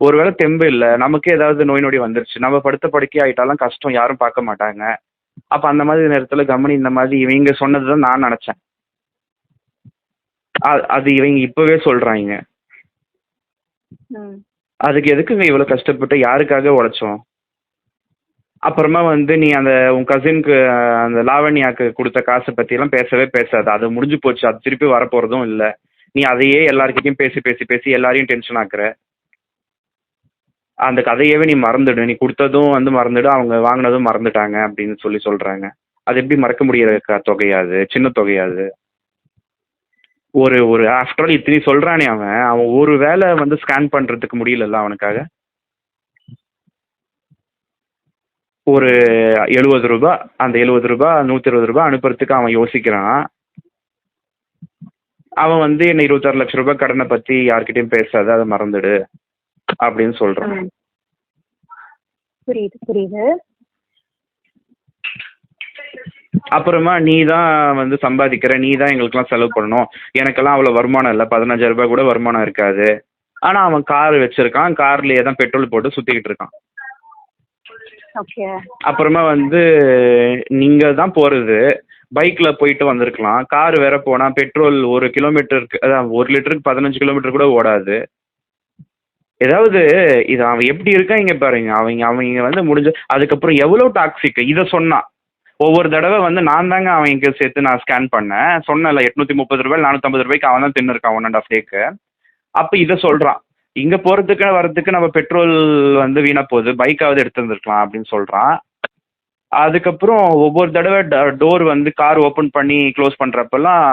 ஒருவேளை தெம்பு இல்லை, நமக்கே ஏதாவது நோய் நொடி வந்துருச்சு, நம்ம படுத்த படுக்கை ஆயிட்டாலும் கஷ்டம், யாரும் பார்க்க மாட்டாங்க. அப்ப அந்த மாதிரி நேரத்துல கம்பெனி இந்த மாதிரி இவங்க சொன்னதுதான் நான் நினைச்சேன். அது இவங்க இப்பவே சொல்றாங்க. அதுக்கு எதுக்குங்க இவ்வளவு கஷ்டப்பட்டு, யாருக்காக உழைச்சோம்? அப்புறமா வந்து நீ உன் கசினுக்கு அந்த லாவண்யாக்கு கொடுத்த காசை பத்தி எல்லாம் பேசவே பேசாது, அது முடிஞ்சு போச்சு, அது திருப்பி வரப்போறதும் இல்லை. நீ அதையே எல்லார்கிட்டையும் பேசி பேசி பேசி எல்லாரையும் டென்ஷன் ஆக்குற. அந்த கதையவே நீ மறந்துடு, நீ கொடுத்ததும் வந்து மறந்துடு, அவங்க வாங்கினதும் மறந்துட்டாங்க அப்படின்னு சொல்றாங்க. அது எப்படி மறக்க முடியற தொகையாது, சின்ன தொகையாது. ஒரு ஆஃப்டர் ஆல் இத்தனை சொல்றானே, அவன் ஒரு வேலை வந்து ஸ்கேன் பண்றதுக்கு முடியல அவனுக்காக. ஒரு 70 ரூபாய், அந்த 70 ரூபாய் 120 ரூபாய் அனுப்புறதுக்கு அவன் யோசிக்கிறான். அவன் வந்து என்ன 26 லட்சம் ரூபாய் கடனை பத்தி யார்கிட்டயும் பேசாத, அதை மறந்துடு அப்படின்னு சொல்றான். புரியுது புரியுது. அப்புறமா நீ தான் வந்து சம்பாதிக்கிற, நீ தான் எங்களுக்கெல்லாம் செலவு பண்ணணும், எனக்கெல்லாம் அவ்வளோ வருமானம் இல்லை, 15,000 ரூபாய் கூட வருமானம் இருக்காது. ஆனால் அவன் கார் வச்சிருக்கான், கார்லேயே தான் பெட்ரோல் போட்டு சுற்றிக்கிட்டு இருக்கான். அப்புறமா வந்து நீங்கள் தான் போகிறது, பைக்கில் போயிட்டு வந்திருக்கலாம், கார் வேற போனால் பெட்ரோல் 1 கிலோமீட்டருக்கு, அதான் 1 லிட்டருக்கு 15 கிலோமீட்டர் கூட ஓடாது. ஏதாவது இது அவன் எப்படி இருக்கான் இங்கே பாருங்க. அவங்க வந்து முடிஞ்ச அதுக்கப்புறம் எவ்வளோ டாக்ஸிக் இதை சொன்னான். ஒவ்வொரு தடவை வந்து நான் தாங்க அவனுக்கு சேர்த்து நான் ஸ்கேன் பண்ணேன். சொன்னேன்ல 830 450 ரூபாய்க்கு அவன் தான் தின்னுருக்கான் 1.5 டேக்கு. அப்போ இதை சொல்கிறான், இங்கே போகிறதுக்கு வரதுக்கு நம்ம பெட்ரோல் வந்து வீணாக போகுது, பைக்காவது எடுத்து வந்துருக்கலாம் அப்படின்னு சொல்கிறான். அதுக்கப்புறம் ஒவ்வொரு தடவை டோர் வந்து கார் ஓப்பன் பண்ணி க்ளோஸ் பண்ணுறப்பெல்லாம்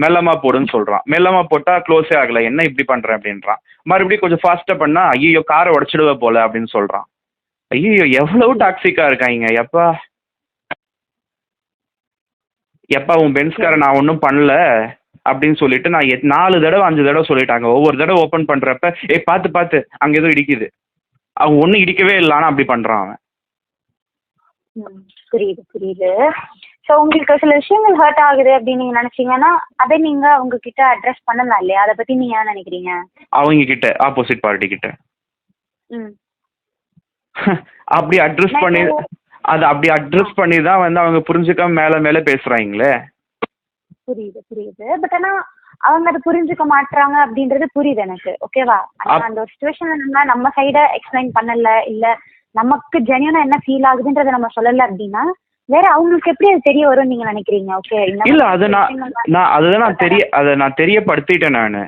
மெல்லமாக போடுன்னு சொல்கிறான். மெல்லமாக போட்டால் க்ளோஸே ஆகலை, என்ன இப்படி பண்ணுறேன் அப்படின்றான். மறுபடியும் கொஞ்சம் ஃபாஸ்ட்டாக பண்ணால் ஐயோ காரை உடச்சிடுவே போல அப்படின்னு சொல்கிறான். ஐயோ எவ்வளவு டாக்ஸிக்காக இருக்காங்க. எப்பா உன் பென்ஸ்காரை நான் ஒன்றும் பண்ணல அப்படின்னு சொல்லிட்டு நான் 4 தடவை 5 தடவை சொல்லிட்டாங்க. ஒவ்வொரு தடவை ஓப்பன் பண்ணுறப்ப பார்த்து அங்கே எதுவும் இடிக்குது, அவன் ஒன்றும் இடிக்கவே இல்லை, ஆனால் அப்படி பண்ணுறான் அவன். புரியுது. ஸோ உங்களுக்கு சில விஷயங்கள் ஹர்ட் ஆகுது அப்படின்னு நீங்க நினைச்சீங்கன்னா அதை நீங்க அவங்க கிட்ட அட்ரஸ் பண்ணலாம் இல்லையா? அதை பத்தி நீங்க என்ன நினைக்கிறீங்க? அவங்க கிட்ட ஆப்போசிட் பார்ட்டி கிட்ட அப்படி அட்ரஸ் பண்ணி தான் வந்து அவங்க புரிஞ்சுக்காம மேல பேசுறாங்களே. புரியுது. பட் ஆனா அவங்க அதை புரிஞ்சுக்க மாட்டாங்க அப்படின்றது புரியுது எனக்கு. ஓகேவா? அந்த ஒரு சுச்சுவேஷன்ல நம்ம சைட எக்ஸ்பிளைன் பண்ணல, இல்ல நமக்கு ஜென்யூனா என்ன ஃபீல் ஆகுதுன்றத நம்ம சொல்லல அப்படின்னா வேற அவங்களுக்கு எப்படி அது தெரிய வரும்னு நீங்க நினைக்கிறீங்க? ஓகே, இல்ல அது நான் தெரியப்படுத்திட்டேன். நானு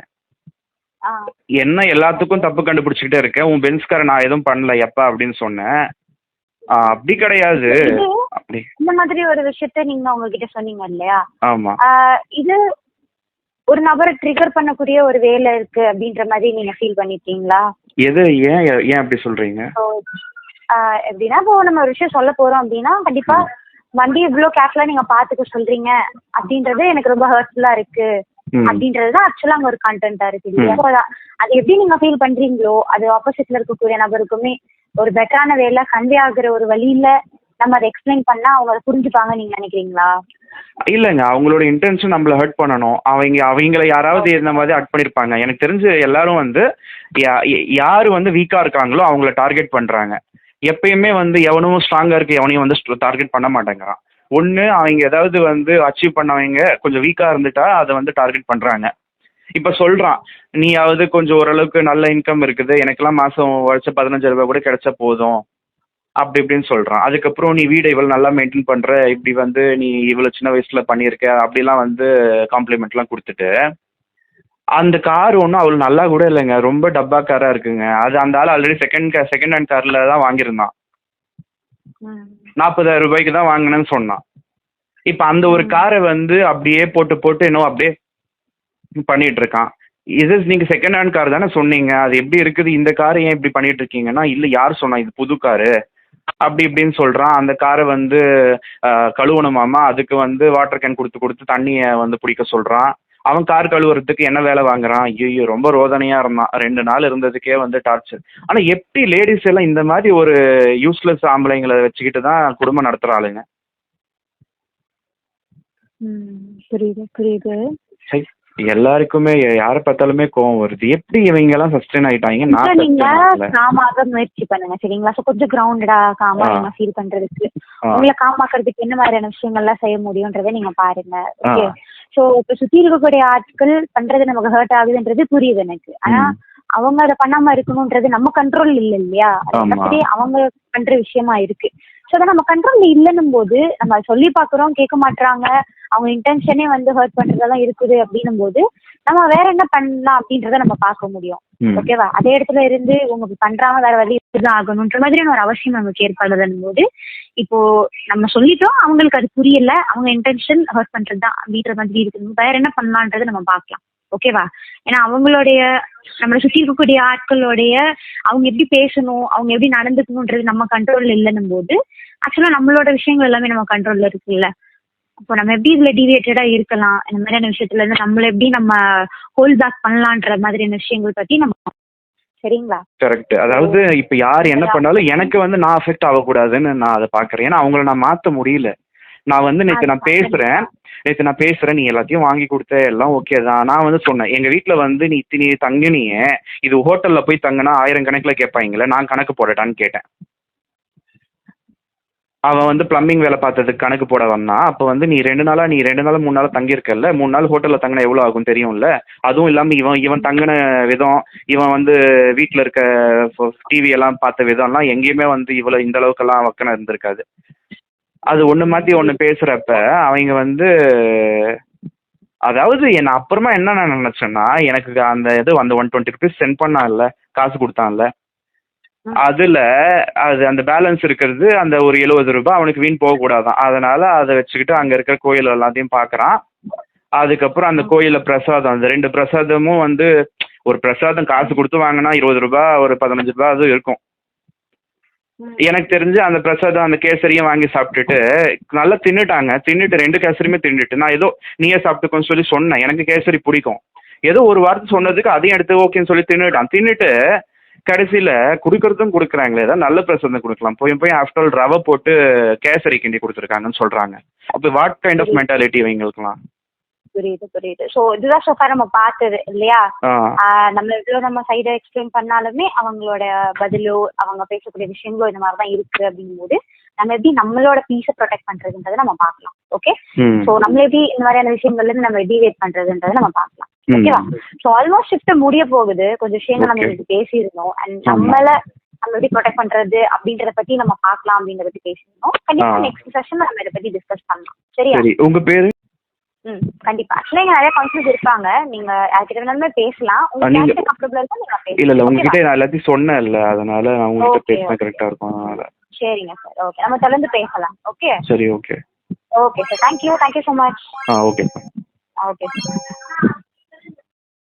என்ன எல்லாத்துக்கும் தப்பு கண்டுபிடிச்சிக்கிட்டே இருக்கேன், உன் பென்ஸ்கார நான் எதுவும் பண்ணல எப்பா அப்படின்னு சொன்னேன். அப்படி கிடையாது. அப்படி இந்த மாதிரி ஒரு விஷயத்த நீங்க அவங்க கிட்ட சொன்னீங்க இல்லையா? ஆமா. இது ஒரு நபரை ட்ரிகர் பண்ணக்கூடிய ஒரு வேலை இருக்கு அப்படின்ற மாதிரி நீங்க ஃபீல் பண்ணிருக்கீங்களா? எது ஏன் அப்படி சொல்றீங்க? எப்படின்னா இப்போ நம்ம ஒரு விஷயம் சொல்ல போறோம் அப்படின்னா கண்டிப்பா வண்டி இவ்வளவு கேர்ஃபுல்லா நீங்க பாத்துக்க சொல்றீங்க அப்படின்றது எனக்கு ரொம்ப ஹர்ட்ஃபுல்லா இருக்கு அப்படின்றதுதான் ஆக்சுவலா அங்க ஒரு கண்டென்ட்டா இருக்கு இல்லையா? அது எப்படி நீங்க ஃபீல் பண்றீங்களோ அது ஆப்போசிட்ல இருக்கக்கூடிய நபருக்குமே ஒரு பெட்டரான வேலை கன்வே ஆகுற ஒரு வழியில நம்ம அதை எக்ஸ்பிளைன் பண்ணா அவங்க அதை புரிஞ்சுப்பாங்க நீங்க நினைக்கிறீங்களா? இல்லைங்க, அவங்களோட இன்டென்ஷன் நம்மள ஹர்ட் பண்ணணும். அவங்கள யாராவது இந்த மாதிரி ஹர்ட் பண்ணிருப்பாங்க. எனக்கு தெரிஞ்சு எல்லாரும் வந்து யாரு வந்து வீக்கா இருக்காங்களோ அவங்கள டார்கெட் பண்றாங்க. எப்பயுமே வந்து எவனும் ஸ்ட்ராங்கா இருக்கு எவனையும் வந்து டார்கெட் பண்ண மாட்டேங்கிறான். ஒன்று அவங்க ஏதாவது வந்து அச்சீவ் பண்ணவங்க கொஞ்சம் வீக்காக இருந்துட்டா அதை வந்து டார்கெட் பண்ணுறாங்க. இப்போ சொல்கிறான், நீயாவது கொஞ்சம் ஓரளவுக்கு நல்ல இன்கம் இருக்குது, எனக்கெல்லாம் மாதம் உழைச்ச 15,000 ரூபாய் கூட கிடைச்சா போதும் அப்படி இப்படின்னு சொல்கிறான். அதுக்கப்புறம் நீ வீடை இவ்வளோ நல்லா மெயின்டைன் பண்ணுற, இப்படி வந்து நீ இவ்வளோ சின்ன வயசில் பண்ணியிருக்க அப்படிலாம் வந்து காம்ப்ளிமெண்ட்லாம் கொடுத்துட்டு அந்த கார் ஒன்றும் அவ்வளோ நல்லா கூட இல்லைங்க, ரொம்ப டப்பா காராக இருக்குங்க. அது அந்த ஆள் ஆல்ரெடி செகண்ட் ஹேண்ட் காரில் தான் வாங்கியிருந்தான். 40,000 ரூபாய்க்கு தான் வாங்கினேன்னு சொன்னான். இப்போ அந்த ஒரு காரை வந்து அப்படியே போட்டு இன்னும் அப்படியே பண்ணிட்டு இருக்கான். இது நீங்கள் செகண்ட் ஹேண்ட் கார் தானே சொன்னீங்க, அது எப்படி இருக்குது, இந்த காரை ஏன் இப்படி பண்ணிட்டு இருக்கீங்கன்னா, இல்லை யார் சொன்னா இது புது காரு அப்படி இப்படின்னு சொல்கிறான். அந்த காரை வந்து கழுவணுமாமா, அதுக்கு வந்து வாட்டர் கேன் கொடுத்து தண்ணியை வந்து பிடிக்க சொல்கிறான். அவன் கார் கழுவுறதுக்கு என்ன வேலை வாங்குறான். ஐயோ ரொம்ப ரோதனையாக இருந்தான். 2 நாள் இருந்ததுக்கே வந்து டார்ச்சர். ஆனால் எப்படி லேடிஸ் எல்லாம் இந்த மாதிரி ஒரு யூஸ்லெஸ் ஆம்பளைங்களை வச்சுக்கிட்டு தான் குடும்பம் நடத்துகிறாளுங்க. புரியுது. எல்லாருக்குமே யாரை பார்த்தாலுமே கோவம் வருது. எப்படி இவங்க எல்லாம் சஸ்டெயின் ஆயிட்டாங்க? நீங்க காமாக முயற்சி பண்ணுங்க சரிங்களா? கொஞ்சம் கிரவுண்டடா காமா நீங்க ஃபீல் பண்றதுக்கு உங்களை காமாக்குறதுக்கு என்ன மாதிரியான விஷயங்கள்லாம் செய்ய முடியும்ன்றதை நீங்க பாருங்க. ஓகே, சோ இப்ப சுத்தி இருக்கக்கூடிய ஆட்கள் பண்றது நமக்கு ஹர்ட் ஆகுதுன்றது புரியுது எனக்கு. ஆனா அவங்க அதை பண்ணாம இருக்கணும்ன்றது நம்ம கண்ட்ரோல் இல்லையா? அது அவங்க பண்ற விஷயமா இருக்கு. ஸோ அதை நம்ம கண்ட்ரோல் இல்லைன்னும் போது நம்ம சொல்லி பாக்குறோம், கேட்க மாட்டாங்க, அவங்க இன்டென்ஷனே வந்து ஹர்ட் பண்றதெல்லாம் இருக்குது அப்படின்னும் போது நம்ம வேற என்ன பண்ணலாம் அப்படின்றத நம்ம பார்க்க முடியும். ஓகேவா? அதே இடத்துல இருந்து உங்க பண்றாங்க வேற வழி இதுதான் ஆகணும்ன்ற மாதிரியான ஒரு அவசியம் நமக்கு ஏற்படுதுன்னும் போது இப்போ நம்ம சொல்லிட்டோம், அவங்களுக்கு அது புரியல, அவங்க இன்டென்ஷன் ஹர்ட் பண்றதுதான் அப்படின்ற மாதிரி இருக்கு, வேற என்ன பண்ணலான்றதை நம்ம பார்க்கலாம். ஓகேவா? ஏன்னா அவங்களுடைய நம்மளை சுற்றி இருக்கக்கூடிய ஆட்களுடைய அவங்க எப்படி பேசணும், அவங்க எப்படி நடந்துக்கணும்ன்றது நம்ம கண்ட்ரோல்ல இல்லைன்னும் போது ஆக்சுவலா நம்மளோட விஷயங்கள் எல்லாமே நம்ம கண்ட்ரோல்ல இருக்குல்ல. அப்போ நம்ம எப்படி இதுல டிவியேட்டடா இருக்கலாம், இந்த மாதிரியான விஷயத்துல இருந்து நம்மள எப்படி நம்ம ஹோல்ட் பேக் பண்ணலான்ற மாதிரியான விஷயங்கள் பத்தி நம்ம சரிங்களா? கரெக்ட். அதாவது இப்ப யார் என்ன பண்ணாலும் எனக்கு வந்து நான் அஃபெக்ட் ஆகக்கூடாதுன்னு நான் அதை பாக்குறேன். ஏன்னா அவங்கள நான் மாத்த முடியல. நான் வந்து நேற்று நான் பேசுறேன், நீ எல்லாத்தையும் வாங்கி கொடுத்த எல்லாம் ஓகே தான். நான் வந்து சொன்னேன், எங்க வீட்டுல வந்து நீ தங்குனியே, இது ஹோட்டல்ல போய் தங்கினா 1000 கணக்குல கேட்பாங்களே, நான் கணக்கு போடட்டான்னு கேட்டேன். அவன் வந்து பிளம்பிங் வேலை பார்த்ததுக்கு கணக்கு போட வந்தான். அப்போ வந்து நீ 2 நாள் 3 நாள் தங்கியிருக்கல்ல, 3 நாள் ஹோட்டலில் தங்கினா எவ்வளோ ஆகும் தெரியும்ல. அதுவும் இல்லாமல் இவன் தங்கின விதம், இவன் வந்து வீட்டில் இருக்க டிவி எல்லாம் பார்த்த விதம்லாம் எங்கேயுமே வந்து இவ்வளோ இந்த அளவுக்கெல்லாம் வக்கன இருந்திருக்காது. அது ஒன்று மாற்றி ஒன்று பேசுகிறப்ப அவங்க வந்து, அதாவது என்ன அப்புறமா என்ன நான் நினச்சேன்னா, எனக்கு அந்த அந்த 120 ருபீஸ் சென்ட் பண்ணான்ல, காசு கொடுத்தான்ல, அதில் அந்த பேலன்ஸ் இருக்கிறது அந்த ஒரு 70 ரூபாய் அவனுக்கு வீண் போகக்கூடாதான். அதனால் அதை வச்சுக்கிட்டு அங்கே இருக்கிற கோயில் எல்லாத்தையும் பார்க்குறான். அதுக்கப்புறம் அந்த கோயிலில் பிரசாதம், அந்த 2 பிரசாதமும் வந்து, ஒரு பிரசாதம் காசு கொடுத்து வாங்கினா 20 ரூபாய், ஒரு 15 ரூபாய் அது இருக்கும். எனக்கு தெரிஞ்சு அந்த பிரசாதம் அந்த கேசரியும் வாங்கி சாப்பிட்டுட்டு நல்லா தின்னுட்டாங்க. தின்னுட்டு 2 கேசரியுமே தின்னுட்டு, நான் ஏதோ நீயே சாப்பிட்டுக்கோன்னு சொல்லி சொன்னேன், எனக்கு கேசரி பிடிக்கும். ஏதோ ஒரு வார்த்தை சொன்னதுக்கு அதையும் எடுத்து ஓகேன்னு சொல்லி தின்னுட்டான். தின்னுட்டு கடைசியில் கொடுக்கறதும் கொடுக்குறாங்களே, ஏதாவது நல்ல பிரசாதம் கொடுக்கலாம். போய் ஆஃப்டர் ஆல் ரவை போட்டு கேசரி கிண்டி கொடுத்துருக்காங்கன்னு சொல்கிறாங்க. அப்போ வாட் கைண்ட் ஆஃப் மென்டாலிட்டி இவங்களுக்குலாம்? புரியுது. ஸோ இதுதான் சோஃபா நம்ம பார்த்தது இல்லையா? நம்ம எவ்வளோ நம்ம சைடை எக்ஸ்பிளைன் பண்ணாலுமே அவங்களோட பதிலோ அவங்க பேசக்கூடிய விஷயங்களோ இந்த மாதிரி தான் இருக்கு அப்படிங்கும்போது நம்ம எப்படி நம்மளோட பீஸை ப்ரொடெக்ட் பண்றதுன்றதை நம்ம பார்க்கலாம். ஓகே, ஸோ நம்ம எப்படி இந்த மாதிரியான விஷயங்கள்ல இருந்து நம்ம டிவேட் பண்றதுன்றதை நம்ம பார்க்கலாம். ஓகேவா? ஸோ ஆல்மோஸ்ட் ஷிஃப்ட் முடிய போகுது. கொஞ்சம் விஷயங்கள் நம்ம இன்னைக்கு பேசியிருந்தோம். அண்ட் நம்ம எப்படி ப்ரொடெக்ட் பண்றது அப்படின்றத பத்தி நம்ம பார்க்கலாம் அப்படின்றத பத்தி பேசியிருந்தோம். கண்டிப்பா நெக்ஸ்ட் செஷன்ல நம்ம இதை பத்தி டிஸ்கஸ் பண்ணலாம். சரியா? உங்க பேரு? கண்டிப்பா. ஆக்சுவலா இங்க நிறைய கவுன்சிலர்ஸ் இருப்பாங்க. நீங்க யார்கிட்ட வேணாலுமே பேசலாம். உங்களுக்கு கம்ஃபர்ட்டபிளா இருந்தா நீங்க பேசலாம். இல்ல உங்ககிட்ட நான் எல்லாத்தையும் சொன்னேன்ல, அதனால நான் உங்ககிட்ட பேசினா கரெக்டா இருக்கும். அதனால சரிங்க சார். ஓகே, நம்ம தொடர்ந்து பேசலாம். ஓகே சரி. Okay sir. Thank you so much. Okay. Okay.